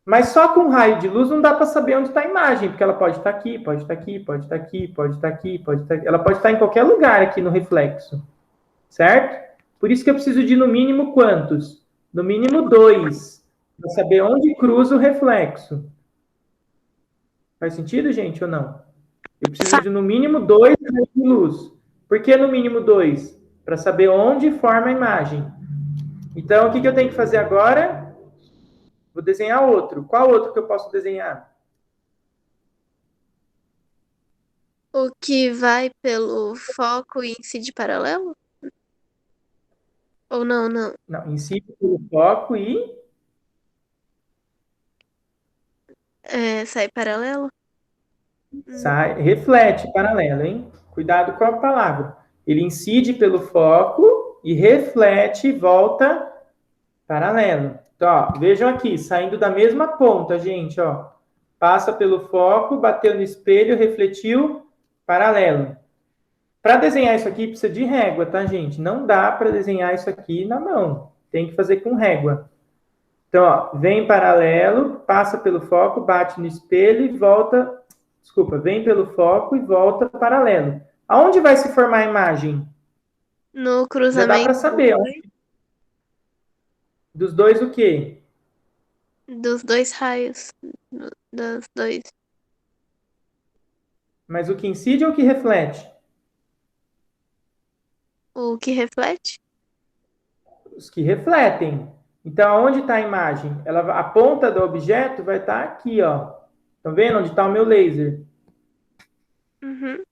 Mas só com raio de luz não dá para saber onde está a imagem, porque ela pode estar aqui, pode estar aqui, pode estar aqui, pode estar aqui, pode estar aqui. Ela pode estar em qualquer lugar aqui no reflexo, certo? Por isso que eu preciso de no mínimo quantos? No mínimo 2, para saber onde cruza o reflexo. Faz sentido, gente, ou não? Eu preciso de no mínimo 2 raios de luz. Por que no mínimo 2? Para saber onde forma a imagem. Então, o que eu tenho que fazer agora? Vou desenhar outro. Qual outro que eu posso desenhar? O que vai pelo foco e incide paralelo? Ou não, não? Não, incide pelo foco e Sai paralelo? sai, reflete paralelo, hein? Cuidado com a palavra. Ele incide pelo foco e reflete e volta paralelo. Então, ó, vejam aqui, saindo da mesma ponta, gente, ó. Passa pelo foco, bateu no espelho, refletiu, paralelo. Para desenhar isso aqui precisa de régua, tá, gente? Não dá para desenhar isso aqui na mão. Tem que fazer com régua. Então, ó, vem paralelo, passa pelo foco, bate no espelho e volta. Desculpa, vem pelo foco e volta paralelo. Aonde vai se formar a imagem? No Já cruzamento dá para saber. Dos dois o quê? dos dois raios. Dos dois. Mas o que incide ou o que reflete? O que reflete? Os que refletem. Então, aonde está a imagem? A ponta do objeto vai estar aqui, ó. Estão vendo onde está o meu laser? Uhum.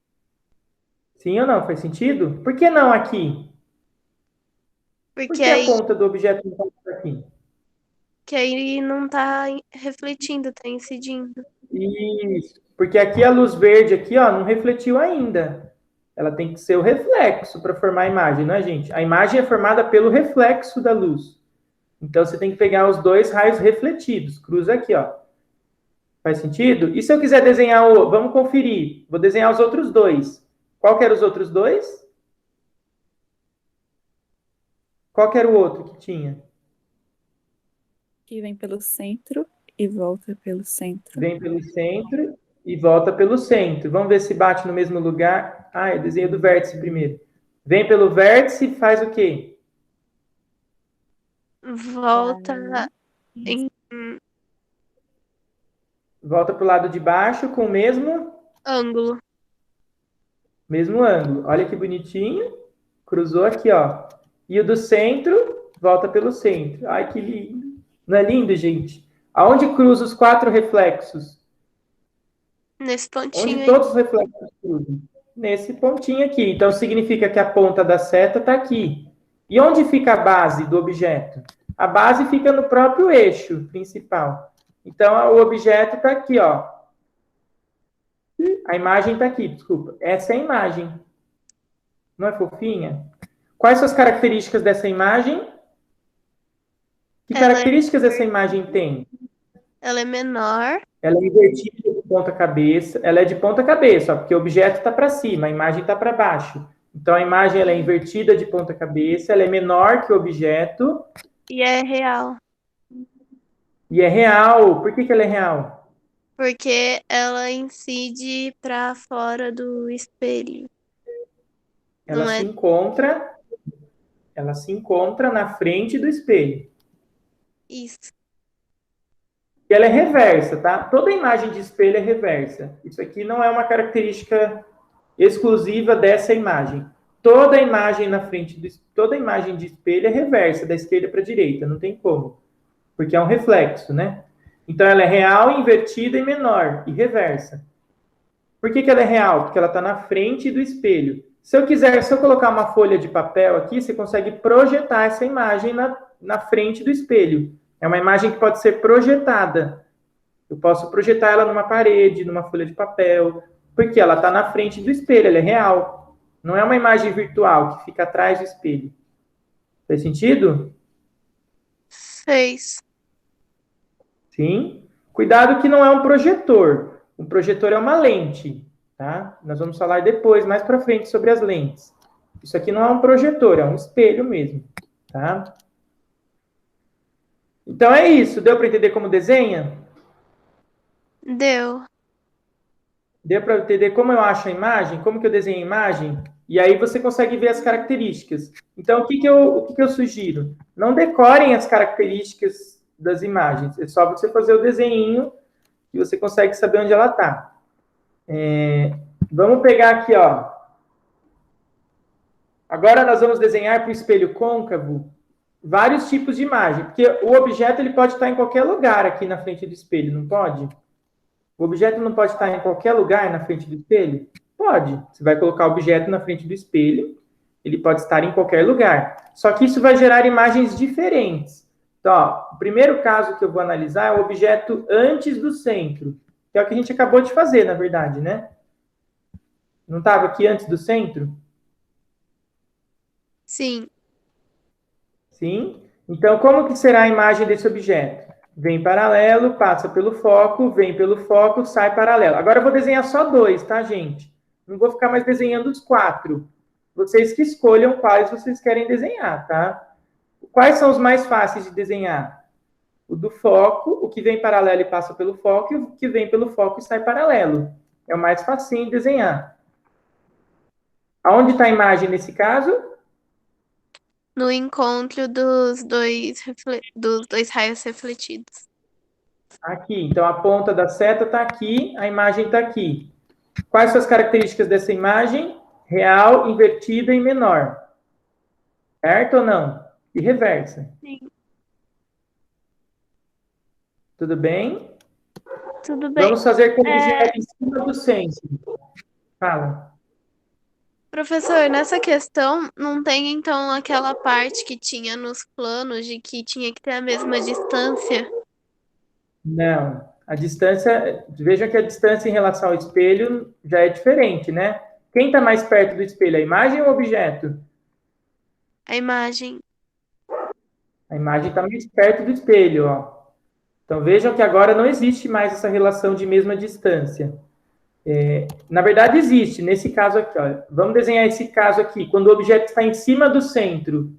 Sim ou não? Faz sentido? Por que não aqui? Por Porque que a aí, ponta do objeto não está aqui? que aí não tá refletindo, tá incidindo. Isso. Porque aqui a luz verde aqui, ó, não refletiu ainda. Ela tem que ser o reflexo para formar a imagem, não é, gente? A imagem é formada pelo reflexo da luz. Então você tem que pegar os dois raios refletidos. Cruza aqui, ó. Faz sentido? E se eu quiser desenhar o... Vamos conferir. Vou desenhar os outros dois. Qual que eram os outros dois? Qual que era o outro que tinha? Que vem pelo centro e volta pelo centro. Vem pelo centro e volta pelo centro. Vamos ver se bate no mesmo lugar. Ah, eu desenho do vértice primeiro. Vem pelo vértice e faz o quê? Volta em Volta para o lado de baixo com o ângulo. mesmo ângulo. Olha que bonitinho. Cruzou aqui, ó. E o do centro, volta pelo centro. Ai, que lindo. Não é lindo, gente? Aonde cruza os 4 reflexos? Nesse pontinho Onde aí. todos os reflexos cruzam? Nesse pontinho aqui. Então, significa que a ponta da seta está aqui. E onde fica a base do objeto? A base fica no próprio eixo principal. Então, o objeto está aqui, ó. A imagem está aqui, desculpa. Essa é a imagem. Não é fofinha? Quais são as características dessa imagem? Que características essa imagem tem? Ela é menor. Ela é invertida de ponta cabeça. Ela é de ponta cabeça, ó, porque o objeto está para cima, a imagem está para baixo. Então, a imagem ela é invertida de ponta cabeça, ela é menor que o objeto. E é real. E é real. Por que ela é real? Porque ela incide para fora do espelho. Ela Não é? Ela se encontra na frente do espelho. Isso. E ela é reversa, tá? Toda imagem de espelho é reversa. Isso aqui não é uma característica exclusiva dessa imagem. Toda imagem na frente toda imagem de espelho é reversa, da esquerda para a direita, não tem como. Porque é um reflexo, né? Então ela é real, invertida e menor, e reversa. Por que ela é real? Porque ela está na frente do espelho. Se eu colocar uma folha de papel aqui, você consegue projetar essa imagem na frente do espelho. É uma imagem que pode ser projetada. Eu posso projetar ela numa parede, numa folha de papel, porque ela está na frente do espelho, ela é real. Não é uma imagem virtual que fica atrás do espelho. Faz sentido? Fez. Sim. Cuidado que não é um projetor. Um projetor é uma lente, tá? Nós vamos falar depois, mais para frente, sobre as lentes. Isso aqui não é um projetor, é um espelho mesmo, tá? Então é isso. Deu para entender como desenha? Deu. Deu para entender como eu acho a imagem? Como que eu desenho a imagem? E aí você consegue ver as características. Então, o que eu sugiro? Não decorem as características das imagens. É só você fazer o desenho e você consegue saber onde ela está. Vamos pegar aqui, ó. Agora nós vamos desenhar para o espelho côncavo vários tipos de imagem, porque o objeto ele pode estar em qualquer lugar aqui na frente do espelho, não pode? O objeto não pode estar em qualquer lugar na frente do espelho? Pode. Você vai colocar o objeto na frente do espelho, ele pode estar em qualquer lugar. Só que isso vai gerar imagens diferentes. Então, ó, o primeiro caso que eu vou analisar é o objeto antes do centro, que é o que a gente acabou de fazer, na verdade, né? Não estava aqui antes do centro? Sim. Sim? Então, como que será a imagem desse objeto? Vem paralelo, passa pelo foco, vem pelo foco, sai paralelo. Agora eu vou desenhar só 2, tá, gente? Não vou ficar mais desenhando os 4. Vocês que escolham quais vocês querem desenhar, tá? Quais são os mais fáceis de desenhar? O do foco, o que vem paralelo e passa pelo foco, e o que vem pelo foco e sai paralelo. É o mais facinho de desenhar. Aonde está a imagem nesse caso? No encontro dos dois raios refletidos. Aqui. Então, a ponta da seta está aqui, a imagem está aqui. Quais são as características dessa imagem? Real, invertida e menor. Certo ou não? E reversa. Sim. Tudo bem? Tudo bem. Vamos fazer com o objeto em cima do centro. Fala. Professor, nessa questão, não tem então aquela parte que tinha nos planos de que tinha que ter a mesma distância? Não. A distância, veja que a distância em relação ao espelho já é diferente, né? Quem está mais perto do espelho, a imagem ou o objeto? A imagem. A imagem está mais perto do espelho, ó. Então vejam que agora não existe mais essa relação de mesma distância. Na verdade, existe, nesse caso aqui. Ó. Vamos desenhar esse caso aqui, quando o objeto está em cima do centro.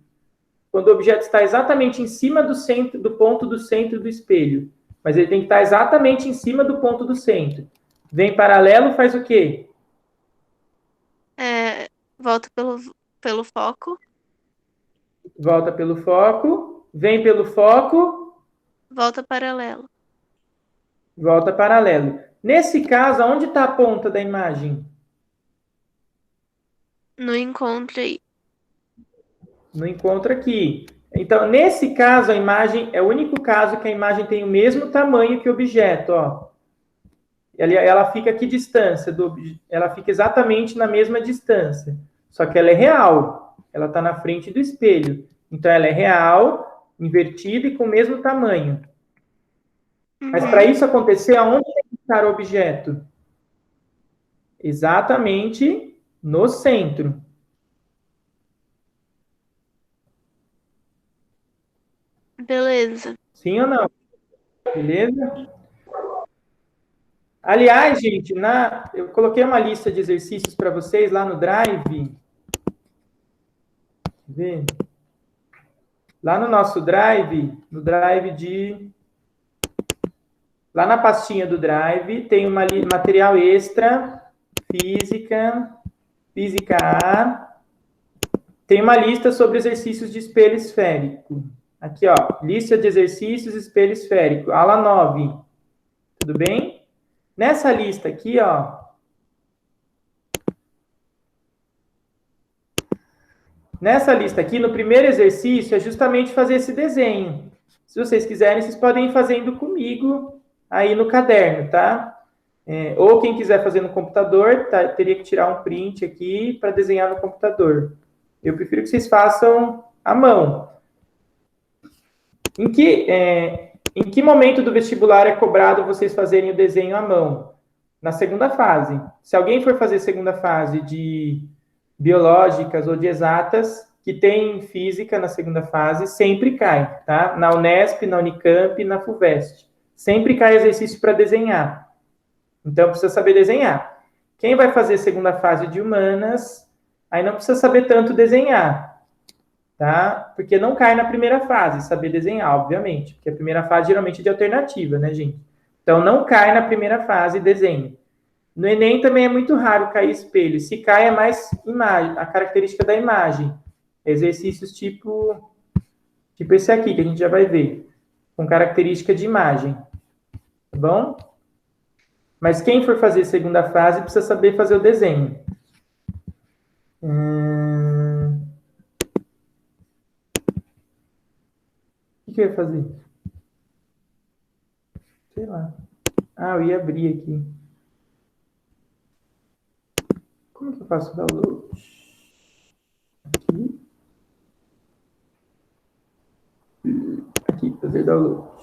Quando o objeto está exatamente em cima do centro, do ponto do centro do espelho. Mas ele tem que estar exatamente em cima do ponto do centro. Vem paralelo, faz o quê? Volta pelo foco. Volta pelo foco. Vem pelo foco. Volta paralelo. Volta paralelo. Nesse caso, onde está a ponta da imagem? No encontro aí. No encontro aqui. Então, nesse caso, a imagem é o único caso que a imagem tem o mesmo tamanho que o objeto, ó. Ela fica a que distância? Ela fica exatamente na mesma distância. Só que ela é real. Ela está na frente do espelho. Então, ela é real, invertida e com o mesmo tamanho. Mas para isso acontecer, aonde tem que estar o objeto? Exatamente no centro. Beleza. Sim ou não? Beleza? Aliás, gente, eu coloquei uma lista de exercícios para vocês lá no Drive. Vê? Lá no nosso Drive, no Drive de... Lá na pastinha do Drive, tem material extra, física A. Tem uma lista sobre exercícios de espelho esférico. Aqui, ó, lista de exercícios espelho esférico, aula 9. Tudo bem? Nessa lista aqui, ó, no primeiro exercício, é justamente fazer esse desenho. Se vocês quiserem, vocês podem ir fazendo comigo aí no caderno, tá? Ou quem quiser fazer no computador, teria que tirar um print aqui para desenhar no computador. Eu prefiro que vocês façam à mão. Em que momento do vestibular é cobrado vocês fazerem o desenho à mão? Na segunda fase. Se alguém for fazer segunda fase de biológicas ou de exatas, que tem física na segunda fase, sempre cai, tá? Na Unesp, na Unicamp, na FUVEST. Sempre cai exercício para desenhar. Então, precisa saber desenhar. Quem vai fazer segunda fase de humanas, aí não precisa saber tanto desenhar, tá? Porque não cai na primeira fase, saber desenhar, obviamente. Porque a primeira fase geralmente é de alternativa, né, gente? Então, não cai na primeira fase desenho. No Enem também é muito raro cair espelho. Se cai, é mais imagem, a característica da imagem. Exercícios tipo esse aqui, que a gente já vai ver. Com característica de imagem. Tá bom? Mas quem for fazer segunda fase precisa saber fazer o desenho. O que eu ia fazer? Sei lá. Ah, eu ia abrir aqui. Como que eu faço o download? Aqui. Aqui, fazer download.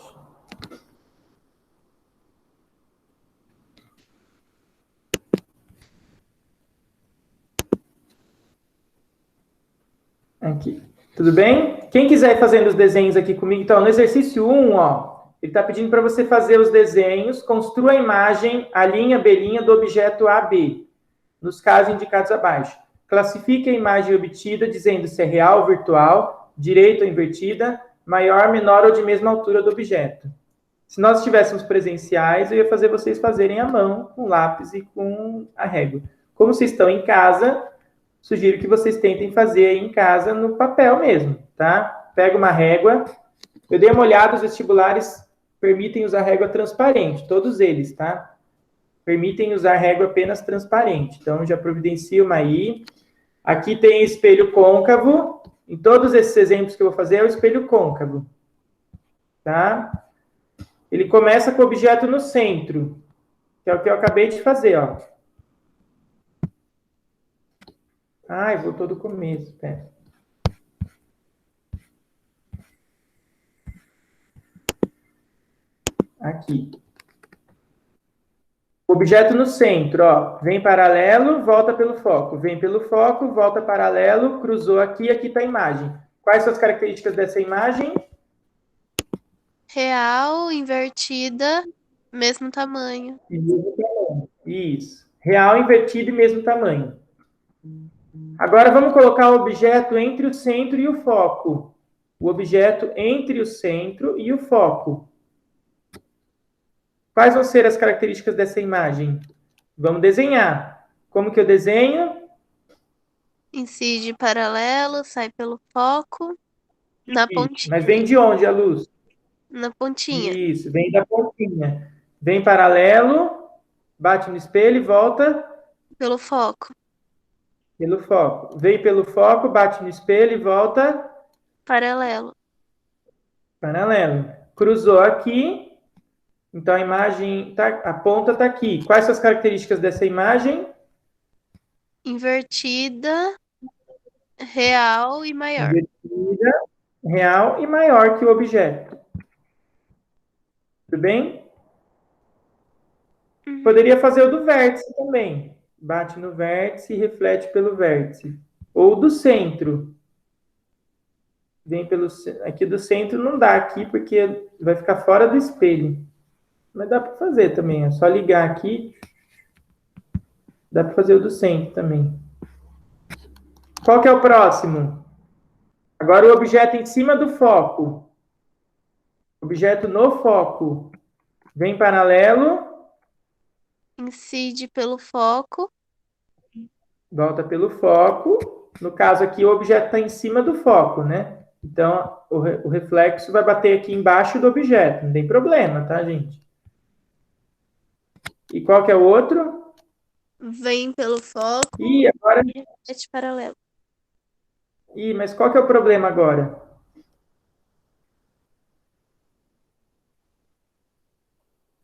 Aqui. Tudo bem? Quem quiser ir fazendo os desenhos aqui comigo, então, no exercício 1, ó, ele está pedindo para você fazer os desenhos, construa a imagem, a linha, belinha do objeto AB, nos casos indicados abaixo. Classifique a imagem obtida, dizendo se é real ou virtual, direita ou invertida, maior, menor ou de mesma altura do objeto. Se nós estivéssemos presenciais, eu ia fazer vocês fazerem à mão, com lápis e com a régua. Como vocês estão em casa, sugiro que vocês tentem fazer aí em casa no papel mesmo, tá? Pega uma régua. Eu dei uma olhada, os vestibulares permitem usar régua transparente, todos eles, tá? Permitem usar régua apenas transparente. Então, já providencio uma aí. Aqui tem espelho côncavo. Em todos esses exemplos que eu vou fazer é o espelho côncavo, tá? Ele começa com o objeto no centro, que é o que eu acabei de fazer, ó. Ai, voltou do começo, pera. Aqui. O objeto no centro, ó, vem paralelo, volta pelo foco. Vem pelo foco, volta paralelo, cruzou aqui, aqui está a imagem. Quais são as características dessa imagem? Real, invertida, mesmo tamanho. Mesmo tamanho. Isso. Real, invertido e mesmo tamanho. Agora vamos colocar o objeto entre o centro e o foco. O objeto entre o centro e o foco. Quais vão ser as características dessa imagem? Vamos desenhar. Como que eu desenho? Incide paralelo, sai pelo foco, na Isso. pontinha. Mas vem de onde a luz? Na pontinha. Isso, vem da pontinha. Vem paralelo, bate no espelho e volta Pelo foco. pelo foco. Vem pelo foco, bate no espelho e volta Paralelo. paralelo. Cruzou aqui, então a imagem, a ponta está aqui. Quais são as características dessa imagem? Invertida, real e maior. Invertida, real e maior que o objeto. Tudo bem? Poderia fazer o do vértice também. Bate no vértice e reflete pelo vértice. Ou do centro. Vem pelo... Aqui do centro não dá aqui, porque vai ficar fora do espelho. Mas dá para fazer também. É só ligar aqui. Dá para fazer o do centro também. Qual que é o próximo? Agora o objeto em cima do foco. Objeto no foco. Vem paralelo. Incide pelo foco. Volta pelo foco. No caso aqui, o objeto está em cima do foco, né? Então, o reflexo vai bater aqui embaixo do objeto. Não tem problema, tá, gente? E qual que é o outro? Vem pelo foco. E agora... Reflete paralelo. Mas qual que é o problema agora?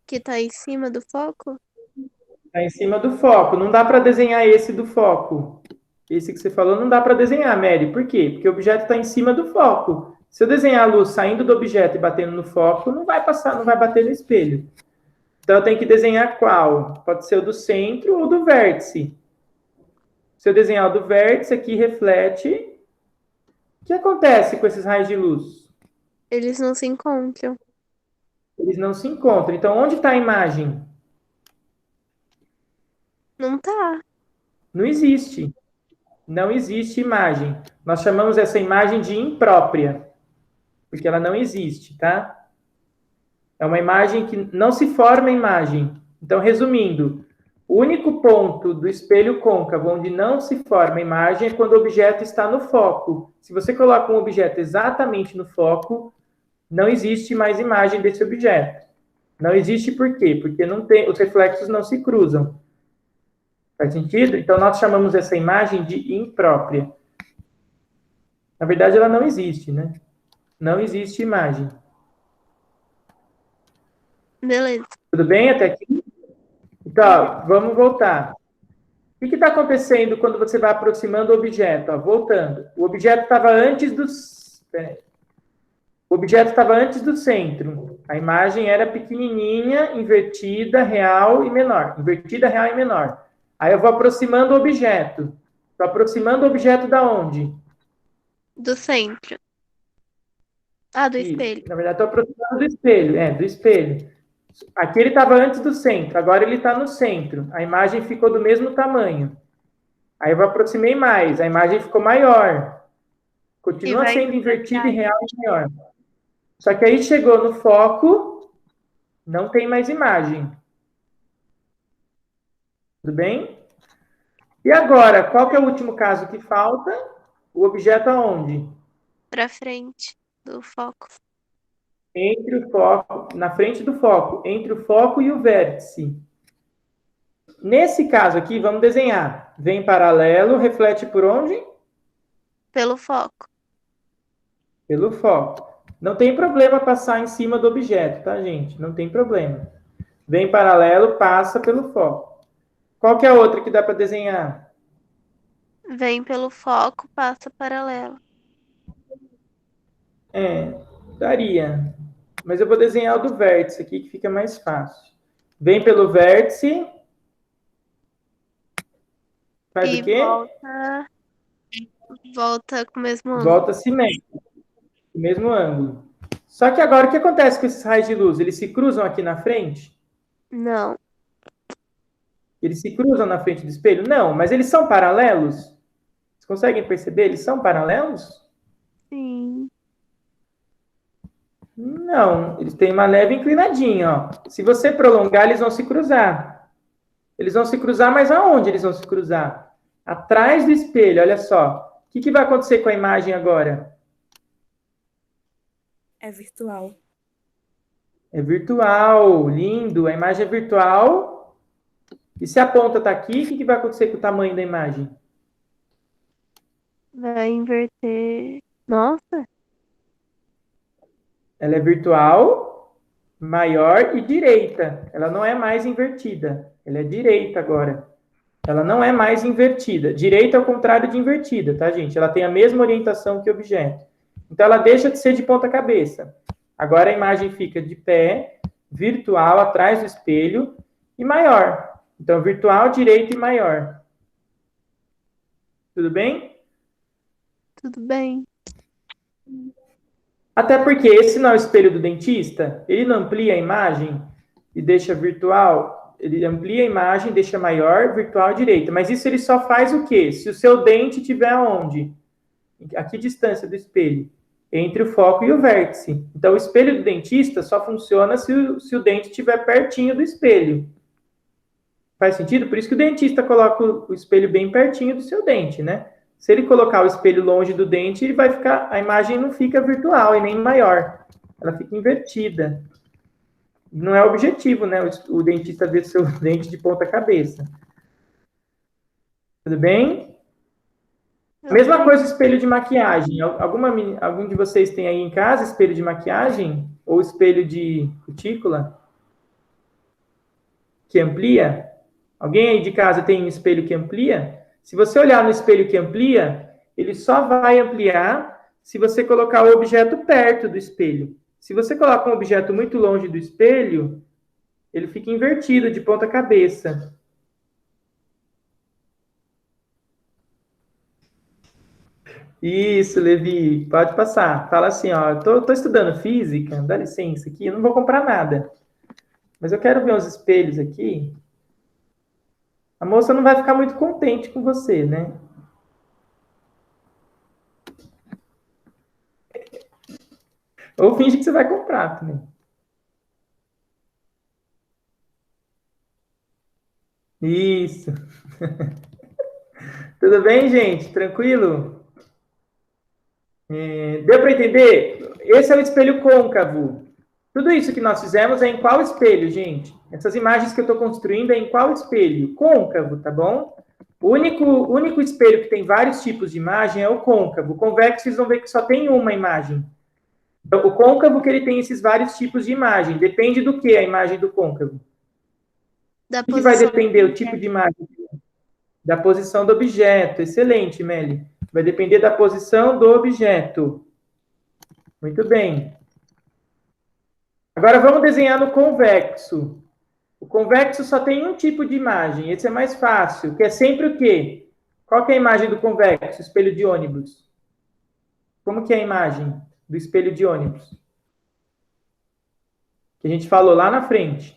Que tá em cima do foco? Está em cima do foco. Não dá para desenhar esse do foco. Esse que você falou não dá para desenhar, Mary. Por quê? Porque o objeto está em cima do foco. Se eu desenhar a luz saindo do objeto e batendo no foco, não vai passar, não vai bater no espelho. Então eu tenho que desenhar qual? Pode ser o do centro ou do vértice. Se eu desenhar o do vértice, aqui reflete. O que acontece com esses raios de luz? Eles não se encontram. Eles não se encontram. Então, onde está a imagem? Não tá. Não existe. não existe imagem. Nós chamamos essa imagem de imprópria, porque ela não existe, tá? É uma imagem que não se forma imagem. Então, resumindo, o único ponto do espelho côncavo onde não se forma imagem é quando o objeto está no foco. Se você coloca um objeto exatamente no foco, não existe mais imagem desse objeto. Não existe por quê? Porque não tem, os reflexos não se cruzam. Faz sentido? Então, nós chamamos essa imagem de imprópria. Na verdade, ela não existe, né? Não existe imagem. Beleza. Tudo bem até aqui? Então, vamos voltar. O que está acontecendo quando você vai aproximando o objeto? Ó, voltando. O objeto estava antes do... O objeto estava antes do centro. A imagem era pequenininha, invertida, real e menor. Invertida, real e menor. Aí eu vou aproximando o objeto. Estou aproximando o objeto da onde? Do centro. Ah, do Isso. espelho. Na verdade, estou aproximando do espelho. Do espelho. Aqui ele estava antes do centro, agora ele está no centro. A imagem ficou do mesmo tamanho. Aí eu aproximei mais, a imagem ficou maior. Continua sendo invertida e real e maior. Só que aí chegou no foco, não tem mais imagem. Tudo bem? E agora, qual que é o último caso que falta? O objeto aonde? Pra frente do foco. Entre o foco, na frente do foco, entre o foco e o vértice. Nesse caso aqui, vamos desenhar. Vem paralelo, reflete por onde? Pelo foco. Pelo foco. Não tem problema passar em cima do objeto, tá, gente? Não tem problema. Vem paralelo, passa pelo foco. Qual que é a outra que dá para desenhar? Vem pelo foco, passa paralelo. Daria. Mas eu vou desenhar o do vértice aqui, que fica mais fácil. Vem pelo vértice. Faz E o quê? volta com o mesmo ângulo. Volta simétrico. O mesmo ângulo. Só que agora, o que acontece com esses raios de luz? Eles se cruzam aqui na frente? Não. Eles se cruzam na frente do espelho? Não, mas eles são paralelos? Vocês conseguem perceber? Eles são paralelos? Sim. Não, eles têm uma leve inclinadinha, ó. Se você prolongar, eles vão se cruzar. Eles vão se cruzar, mas aonde eles vão se cruzar? Atrás do espelho, olha só. O que vai acontecer com a imagem agora? É virtual. É virtual, lindo. A imagem é virtual. E se a ponta está aqui, o que vai acontecer com o tamanho da imagem? Vai inverter. Nossa. Ela é virtual, maior e direita. Ela não é mais invertida. Ela é direita agora. Ela não é mais invertida. Direita é o contrário de invertida, tá, gente? Ela tem a mesma orientação que o objeto. Então, ela deixa de ser de ponta cabeça. Agora, a imagem fica de pé, virtual, atrás do espelho e maior. Então, virtual, direita e maior. Tudo bem? Tudo bem. Até porque esse não é o espelho do dentista. Ele não amplia a imagem e deixa virtual. Ele amplia a imagem, deixa maior, virtual, direita. Mas isso ele só faz o quê? Se o seu dente estiver onde? A que distância do espelho? Entre o foco e o vértice. Então, o espelho do dentista só funciona se o dente estiver pertinho do espelho. Faz sentido? Por isso que o dentista coloca o espelho bem pertinho do seu dente, né? Se ele colocar o espelho longe do dente, ele vai ficar, a imagem não fica virtual e nem maior. Ela fica invertida. Não é o objetivo, né? O dentista ver seu dente de ponta cabeça. Tudo bem? Mesma coisa espelho de maquiagem. Algum de vocês tem aí em casa espelho de maquiagem? Ou espelho de cutícula? Que amplia? Alguém aí de casa tem um espelho que amplia? Se você olhar no espelho que amplia, ele só vai ampliar se você colocar o objeto perto do espelho. Se você coloca um objeto muito longe do espelho, ele fica invertido, de ponta cabeça. Isso, Levi, pode passar. Fala assim, ó, tô estudando física, dá licença aqui, eu não vou comprar nada. Mas eu quero ver uns espelhos aqui. A moça não vai ficar muito contente com você, né? Ou finge que você vai comprar também. Isso. Tudo bem, gente? Tranquilo? Deu para entender? Esse é o espelho côncavo. Tudo isso que nós fizemos é em qual espelho, gente? Essas imagens que eu estou construindo é em qual espelho? Côncavo, tá bom? O único espelho que tem vários tipos de imagem é o côncavo. O convexo, vocês vão ver que só tem uma imagem. Então, o côncavo que ele tem esses vários tipos de imagem. Depende do que a imagem do côncavo? Da O que vai posição. depender o tipo de imagem? Da posição do objeto. Excelente, Meli. Vai depender da posição do objeto. Muito bem. Agora vamos desenhar no convexo. O convexo só tem um tipo de imagem. Esse é mais fácil, que é sempre o quê? Qual que é a imagem do convexo? Espelho de ônibus. Como que é a imagem do espelho de ônibus? Que a gente falou lá na frente.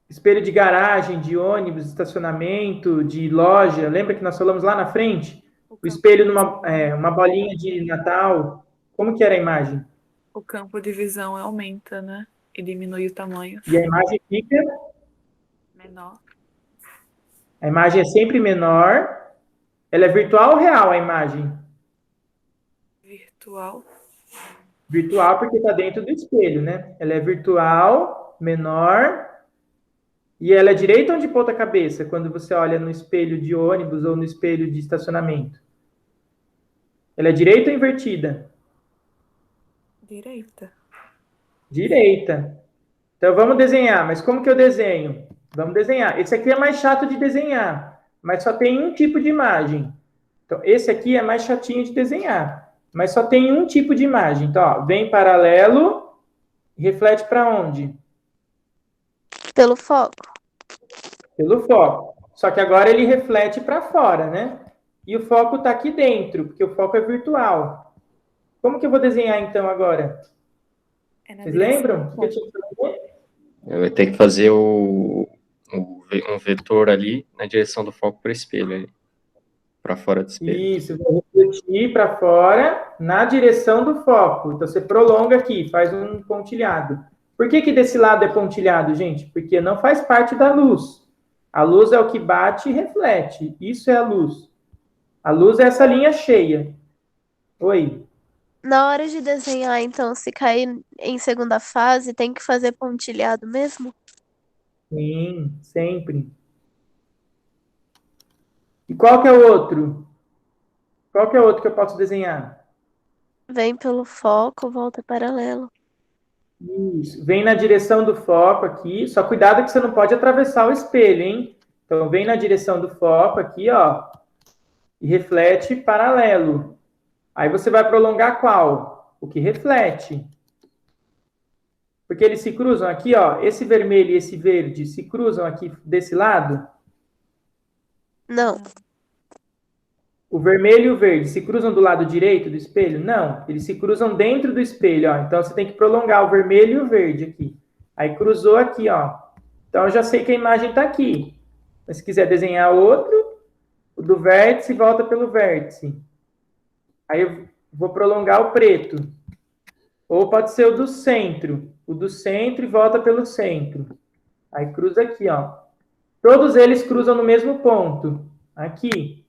Espelho de garagem, de ônibus, estacionamento, de loja. Lembra que nós falamos lá na frente? O espelho numa uma bolinha de Natal. Como que era a imagem? O campo de visão aumenta, né? E diminui o tamanho. E a imagem fica... Menor. A imagem é sempre menor. Ela é virtual ou real, a imagem? Virtual. Virtual porque está dentro do espelho, né? Ela é virtual, menor, e ela é direita ou de ponta cabeça, quando você olha no espelho de ônibus ou no espelho de estacionamento? Ela é direita ou invertida? Direita. Direita. Então vamos desenhar, mas como que eu desenho? Vamos desenhar. Esse aqui é mais chato de desenhar, mas só tem um tipo de imagem. Então, esse aqui é mais chatinho de desenhar, mas só tem um tipo de imagem. Então, ó, vem paralelo, reflete para onde? Pelo foco. Pelo foco. Só que agora ele reflete para fora, né? E o foco está aqui dentro, porque o foco é virtual. Como que eu vou desenhar então agora? É na Vocês direção lembram? do O que eu foco. tinha que fazer? Eu vou ter que fazer um vetor ali na direção do foco para o espelho, para fora do espelho. Isso, eu vou refletir para fora na direção do foco. Então você prolonga aqui, faz um pontilhado. Por que desse lado é pontilhado, gente? Porque não faz parte da luz. A luz é o que bate e reflete. Isso é a luz. A luz é essa linha cheia. Oi. Na hora de desenhar, então, se cair em segunda fase, tem que fazer pontilhado mesmo? Sim, sempre. E qual que é o outro? Qual que é o outro que eu posso desenhar? Vem pelo foco, volta paralelo. Isso. Vem na direção do foco aqui. Só cuidado que você não pode atravessar o espelho, hein? Então, vem na direção do foco aqui, ó. E reflete paralelo. Aí você vai prolongar qual? O que reflete. Porque eles se cruzam aqui, ó. Esse vermelho e esse verde se cruzam aqui desse lado. Não. O vermelho e o verde se cruzam do lado direito do espelho? Não, eles se cruzam dentro do espelho, ó. Então você tem que prolongar o vermelho e o verde aqui. Aí cruzou aqui, ó. Então eu já sei que a imagem está aqui. Mas se quiser desenhar outro, o do vértice volta pelo vértice. Aí eu vou prolongar o preto. Ou pode ser o do centro. O do centro e volta pelo centro. Aí cruza aqui, ó. Todos eles cruzam no mesmo ponto. Aqui.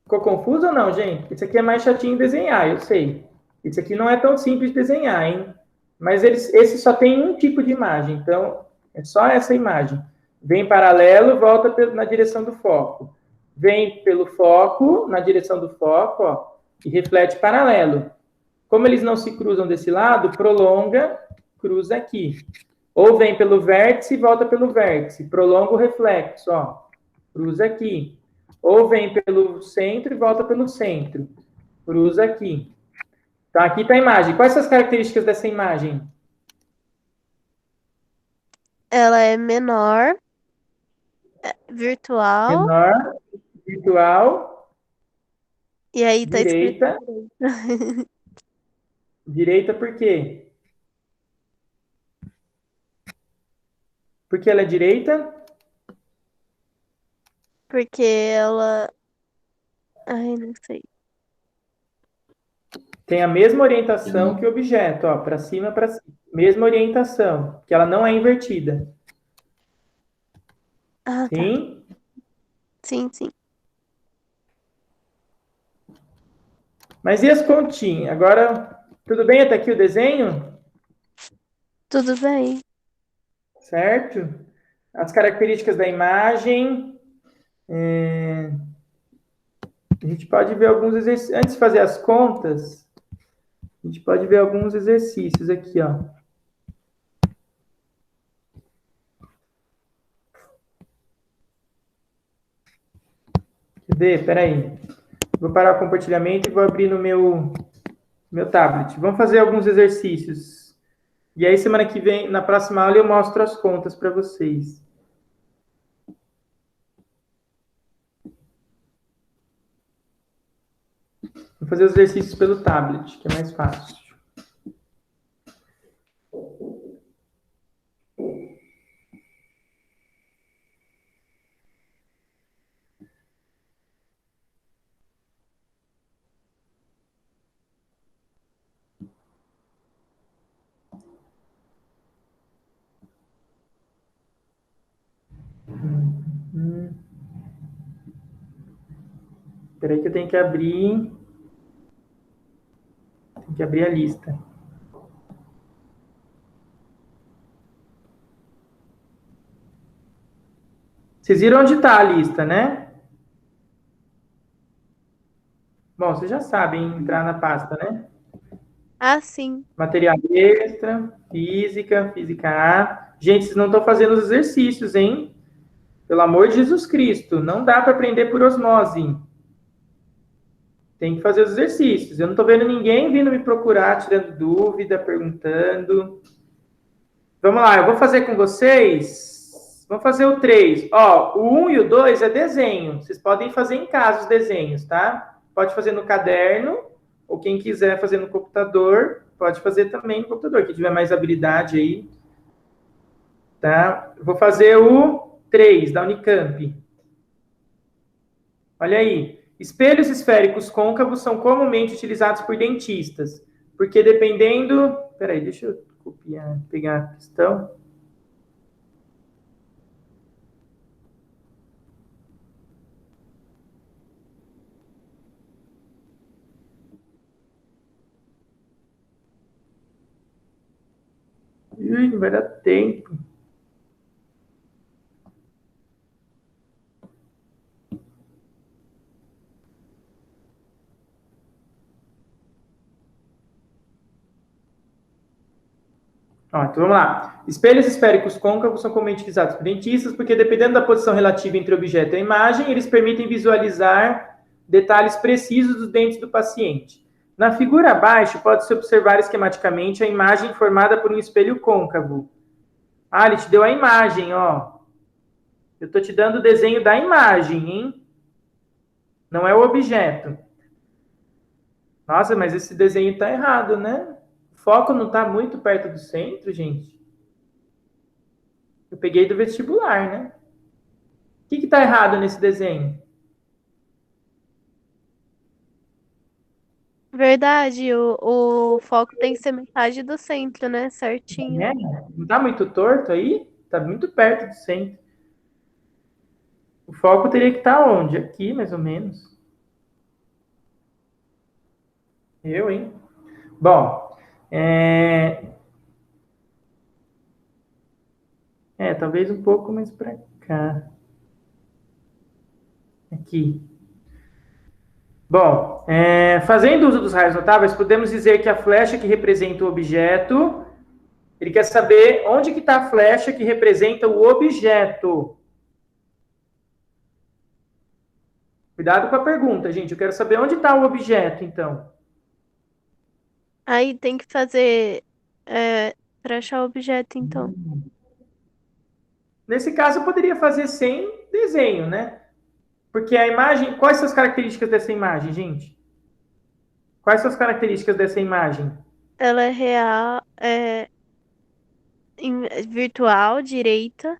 Ficou confuso ou não, gente? Esse aqui é mais chatinho de desenhar, eu sei. Esse aqui não é tão simples de desenhar, hein? Mas esse só tem um tipo de imagem, então é só essa imagem. Vem paralelo, volta na direção do foco. Vem pelo foco, na direção do foco, ó, e reflete paralelo. Como eles não se cruzam desse lado, prolonga, cruza aqui. Ou vem pelo vértice e volta pelo vértice. Prolonga o reflexo, ó. Cruza aqui. Ou vem pelo centro e volta pelo centro. Cruza aqui. Então, aqui está a imagem. Quais são as características dessa imagem? Ela é menor, virtual, Menor, virtual, e aí tá escrito direita. direita. Direita por quê? Porque ela é direita? Porque ela Ai, não sei. Tem a mesma orientação que o objeto, ó, para cima, para cima. Mesma orientação, que ela não é invertida. Ah, tá. Sim? Sim, sim. Mas e as continhas? Agora, tudo bem até aqui o desenho? Tudo bem. Certo? As características da imagem. A gente pode ver alguns exercícios. Antes de fazer as contas, a gente pode ver alguns exercícios aqui, ó. Quer ver? Peraí. Vou parar o compartilhamento e vou abrir no meu tablet. Vamos fazer alguns exercícios. E aí, semana que vem, na próxima aula, eu mostro as contas para vocês. Vou fazer os exercícios pelo tablet, que é mais fácil. Espera aí que eu tenho que abrir. Tem que abrir a lista. Vocês viram onde está a lista, né? Bom, vocês já sabem entrar na pasta, né? Ah, sim. Material extra, física, física A. Gente, vocês não estão fazendo os exercícios, hein? Pelo amor de Jesus Cristo, não dá para aprender por osmose. Tem que fazer os exercícios. Eu não estou vendo ninguém vindo me procurar, tirando dúvida, perguntando. Vamos lá, eu vou fazer com vocês. Vamos fazer o 3. Ó, o 1 e o 2 é desenho. Vocês podem fazer em casa os desenhos, tá? Pode fazer no caderno, ou quem quiser fazer no computador, pode fazer também no computador, quem tiver mais habilidade aí. Tá? Eu vou fazer o 3 da Unicamp. Olha aí. Espelhos esféricos côncavos são comumente utilizados por dentistas, porque dependendo... Peraí, deixa eu copiar, pegar a questão. Ui, não vai dar tempo. Ó, então vamos lá. Espelhos esféricos côncavos são comumente utilizados por dentistas porque, dependendo da posição relativa entre o objeto e a imagem, eles permitem visualizar detalhes precisos dos dentes do paciente. Na figura abaixo, pode-se observar esquematicamente a imagem formada por um espelho côncavo. Ah, ele te deu a imagem, ó. Eu estou te dando o desenho da imagem, hein? Não é o objeto. Nossa, mas esse desenho está errado, né? O foco não está muito perto do centro, gente. Eu peguei do vestibular, né? O que está errado nesse desenho? Verdade, o foco tem que ser metade do centro, né? Certinho. É, não está muito torto aí? Está muito perto do centro. O foco teria que estar onde? Aqui, mais ou menos. Eu, hein? Bom, talvez um pouco mais para cá. Aqui. Bom, fazendo uso dos raios notáveis, podemos dizer que a flecha que representa o objeto, ele quer saber onde que está a flecha que representa o objeto. Cuidado com a pergunta, gente. Eu quero saber onde está o objeto, então. Aí tem que fazer para achar o objeto, então. Nesse caso, eu poderia fazer sem desenho, né? Porque a imagem... Quais são as características dessa imagem, gente? Quais são as características dessa imagem? Ela é real, virtual, direita,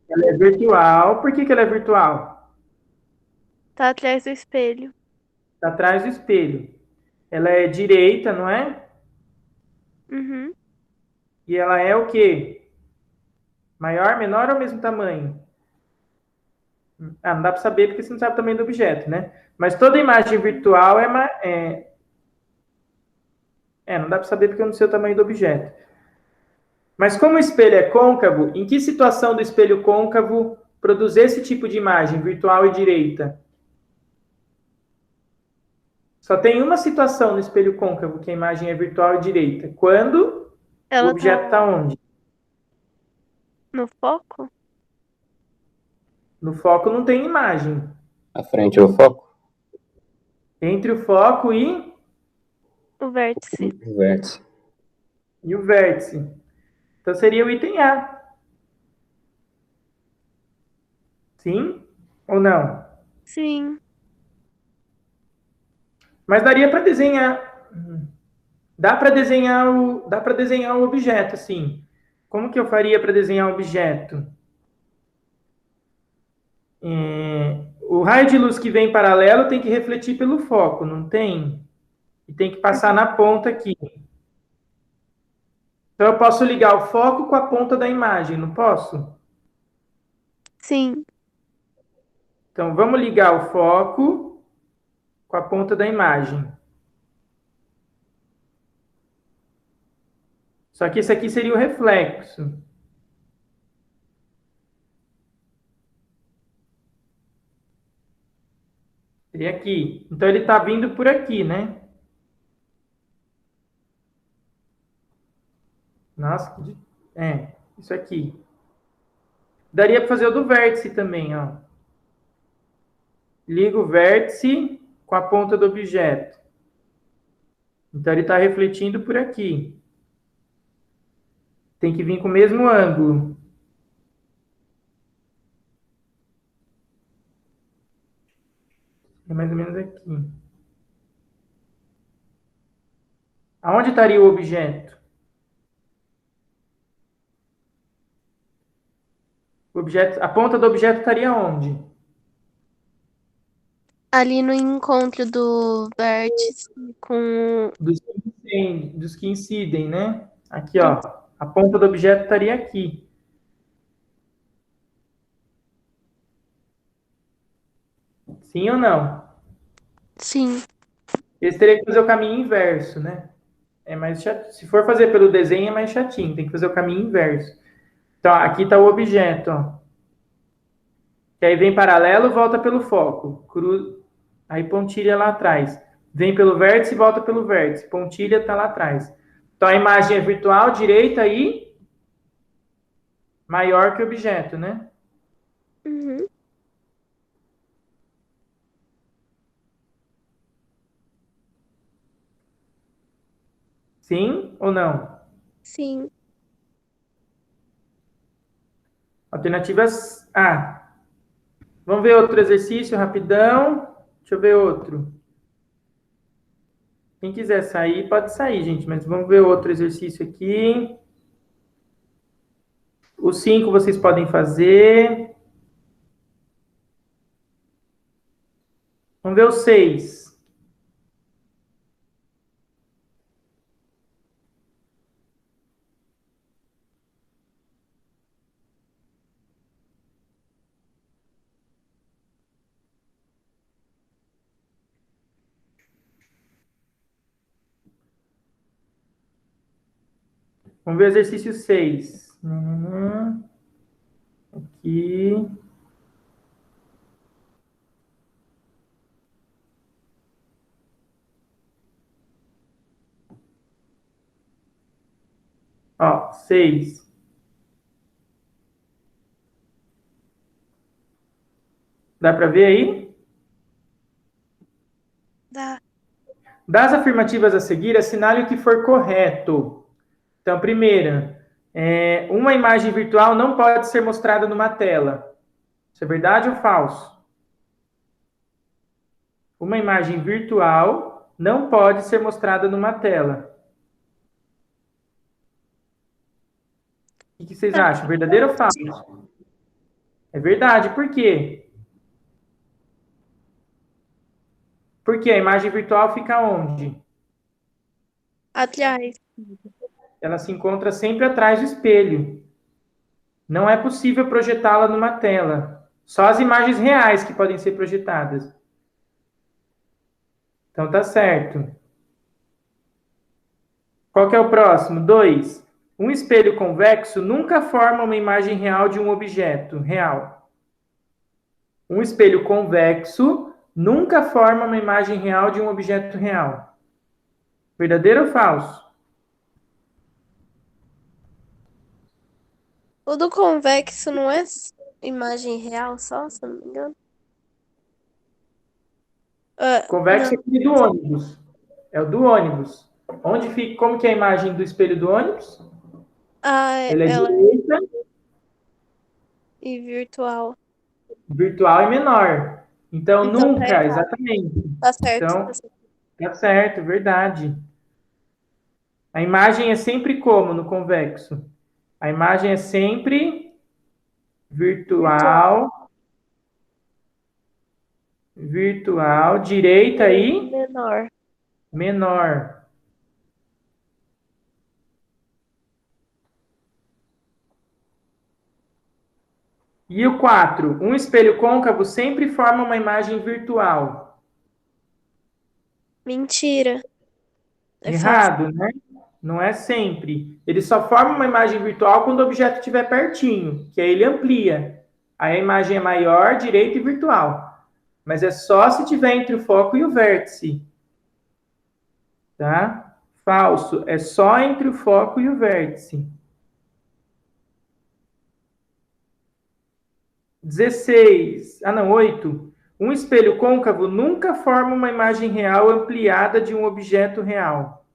Ela é virtual. Por que ela é virtual? tá atrás do espelho. Está atrás do espelho. Ela é direita, não é? Uhum. E ela é o quê? Maior, menor ou mesmo tamanho? Não dá para saber porque você não sabe o tamanho do objeto, né? Mas toda imagem virtual não dá para saber porque eu não sei o tamanho do objeto. Mas como o espelho é côncavo, em que situação do espelho côncavo produz esse tipo de imagem, virtual e direita? Só tem uma situação no espelho côncavo que a imagem é virtual e direita. Quando o Ela objeto está tá onde? no foco? No foco não tem imagem. À frente do foco? Entre o foco O vértice. O vértice. e o vértice. Então seria o item A. Sim ou não? Sim. Mas daria para desenhar. Dá para desenhar o objeto, assim. Como que eu faria para desenhar o objeto? O raio de luz que vem paralelo tem que refletir pelo foco, não tem? E tem que passar na ponta aqui. Então eu posso ligar o foco com a ponta da imagem, não posso? Sim. Então vamos ligar o foco com a ponta da imagem. Só que esse aqui seria o reflexo. Seria aqui. Então ele está vindo por aqui, né? Nossa, isso aqui. Daria para fazer o do vértice também, ó. Liga o vértice com a ponta do objeto. Então ele está refletindo por aqui. Tem que vir com o mesmo ângulo. É mais ou menos aqui. Aonde estaria o objeto? A ponta do objeto estaria onde? Ali no encontro do vértice com. Dos que incidem, né? Aqui, ó. A ponta do objeto estaria aqui. Sim ou não? Sim. Eles teriam que fazer o caminho inverso, né? É mais chato. Se for fazer pelo desenho, é mais chatinho. Tem que fazer o caminho inverso. Então, aqui está o objeto, ó. Que aí vem paralelo, volta pelo foco. Aí pontilha lá atrás. Vem pelo vértice e volta pelo vértice. Pontilha está lá atrás. Então, a imagem é virtual, direita e maior que o objeto, né? Uhum. Sim ou não? Sim. Alternativas A. Vamos ver outro exercício rapidão. Deixa eu ver outro. Quem quiser sair, pode sair, gente. Mas vamos ver outro exercício aqui. Os 5 vocês podem fazer. Vamos ver os 6. Vamos ver o exercício 6. Aqui. Ó, 6. Dá para ver aí? Dá. Das afirmativas a seguir, assinale o que for correto. Então, primeira, uma imagem virtual não pode ser mostrada numa tela. Isso é verdade ou falso? Uma imagem virtual não pode ser mostrada numa tela. O que vocês acham? Verdadeiro ou falso? É verdade. Por quê? Porque a imagem virtual fica onde? Atrás. Ela se encontra sempre atrás do espelho. Não é possível projetá-la numa tela. Só as imagens reais que podem ser projetadas. Então tá certo. Qual que é o próximo? 2. Um espelho convexo nunca forma uma imagem real de um objeto real. Um espelho convexo nunca forma uma imagem real de um objeto real. Verdadeiro ou falso? O do convexo não é imagem real só, se eu não me engano? Convexo é Não. aquele do ônibus. É o do ônibus. Onde fica, como que é a imagem do espelho do ônibus? Ela é Ela direita, é virtual. virtual e menor. Então, Então tá nunca, errado. exatamente. Tá certo, Então, tá certo. tá certo, verdade. A imagem é sempre como no convexo? A imagem é sempre Virtual. virtual, direita e Menor. menor. E o 4. Um espelho côncavo sempre forma uma imagem virtual. Mentira. É falso. Errado, né? Não é sempre. Ele só forma uma imagem virtual quando o objeto estiver pertinho, que aí ele amplia. Aí a imagem é maior, direita e virtual. Mas é só se tiver entre o foco e o vértice. Tá? Falso. É só entre o foco e o vértice. 16. 8. Um espelho côncavo nunca forma uma imagem real ampliada de um objeto real.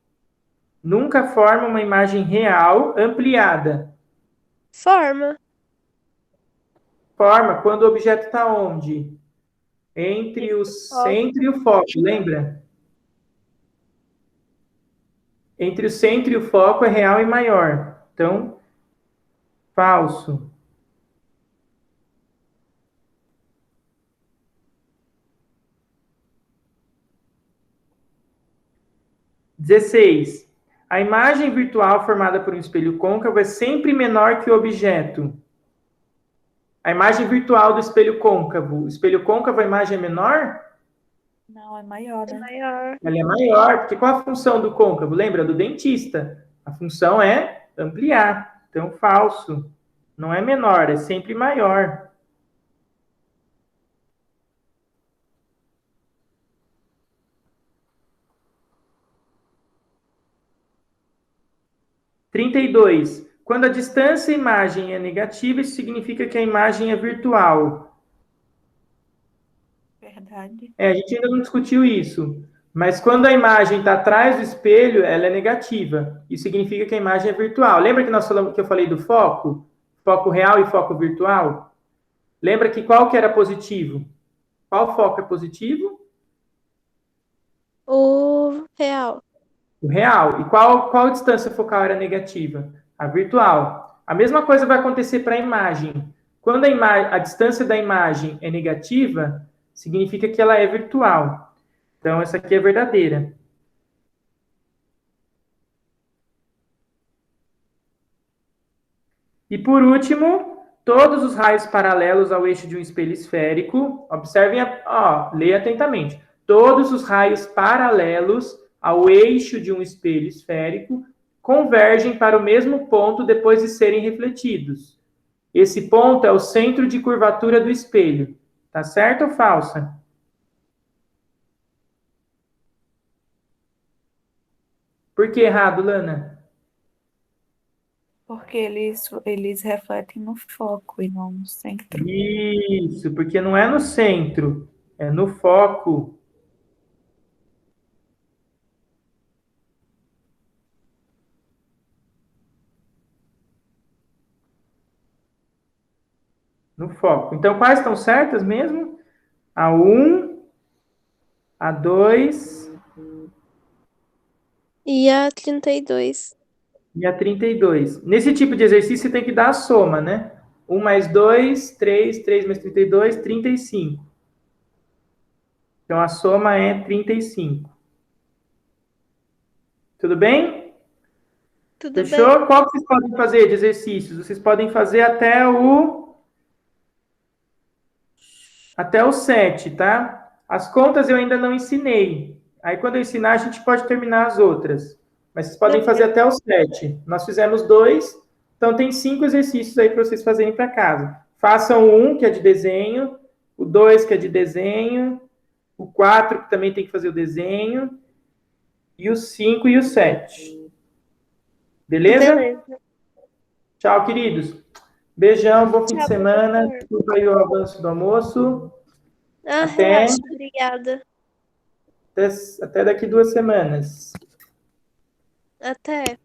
Nunca forma uma imagem real ampliada. Forma. Forma quando o objeto está onde? Entre o centro e o foco, lembra? Entre o centro e o foco é real e maior. Então, falso. Dezesseis. A imagem virtual formada por um espelho côncavo é sempre menor que o objeto. A imagem virtual do espelho côncavo. O espelho côncavo, a imagem é menor? Não, é maior, É né? maior. Ela é maior, porque qual a função do côncavo? Lembra do dentista? A função é ampliar. Então, falso. Não é menor, é sempre maior. Trinta e dois. Quando a distância à imagem é negativa, isso significa que a imagem é virtual. Verdade. A gente ainda não discutiu isso. Mas quando a imagem está atrás do espelho, ela é negativa. Isso significa que a imagem é virtual. Lembra que nós falamos que eu falei do foco? Foco real e foco virtual? Lembra que qual que era positivo? Qual foco é positivo? O real. O real. E qual distância focal era negativa? A virtual. A mesma coisa vai acontecer para a imagem. Quando a distância da imagem é negativa, significa que ela é virtual. Então, essa aqui é verdadeira. E por último, todos os raios paralelos ao eixo de um espelho esférico, observem, leia atentamente. Todos os raios paralelos ao eixo de um espelho esférico convergem para o mesmo ponto depois de serem refletidos. Esse ponto é o centro de curvatura do espelho. Tá certo ou falsa? Por que errado, Lana? Porque eles refletem no foco e não no centro. Isso, porque não é no centro, é no foco. No foco. Então, quais estão certas mesmo? A 1, a 2 E a 32. e a 32. Nesse tipo de exercício, você tem que dar a soma, né? 1 mais 2, 3 mais 32, 35. Então, a soma é 35. Tudo bem? Tudo bem. Fechou? Qual que vocês podem fazer de exercícios? Vocês podem fazer até o 7, tá? As contas eu ainda não ensinei. Aí, quando eu ensinar, a gente pode terminar as outras. Mas vocês podem fazer até o 7. Nós fizemos 2, então tem 5 exercícios aí para vocês fazerem para casa. Façam o 1, que é de desenho, o 2, que é de desenho, o 4, que também tem que fazer o desenho, e o 5 e o 7. Beleza? Beleza. Tchau, queridos. Beijão, bom fim de Tchau, semana. professor. Desculpa aí o avanço do almoço. Ah, Até. relaxa. Obrigada. Até daqui 2 semanas. Até.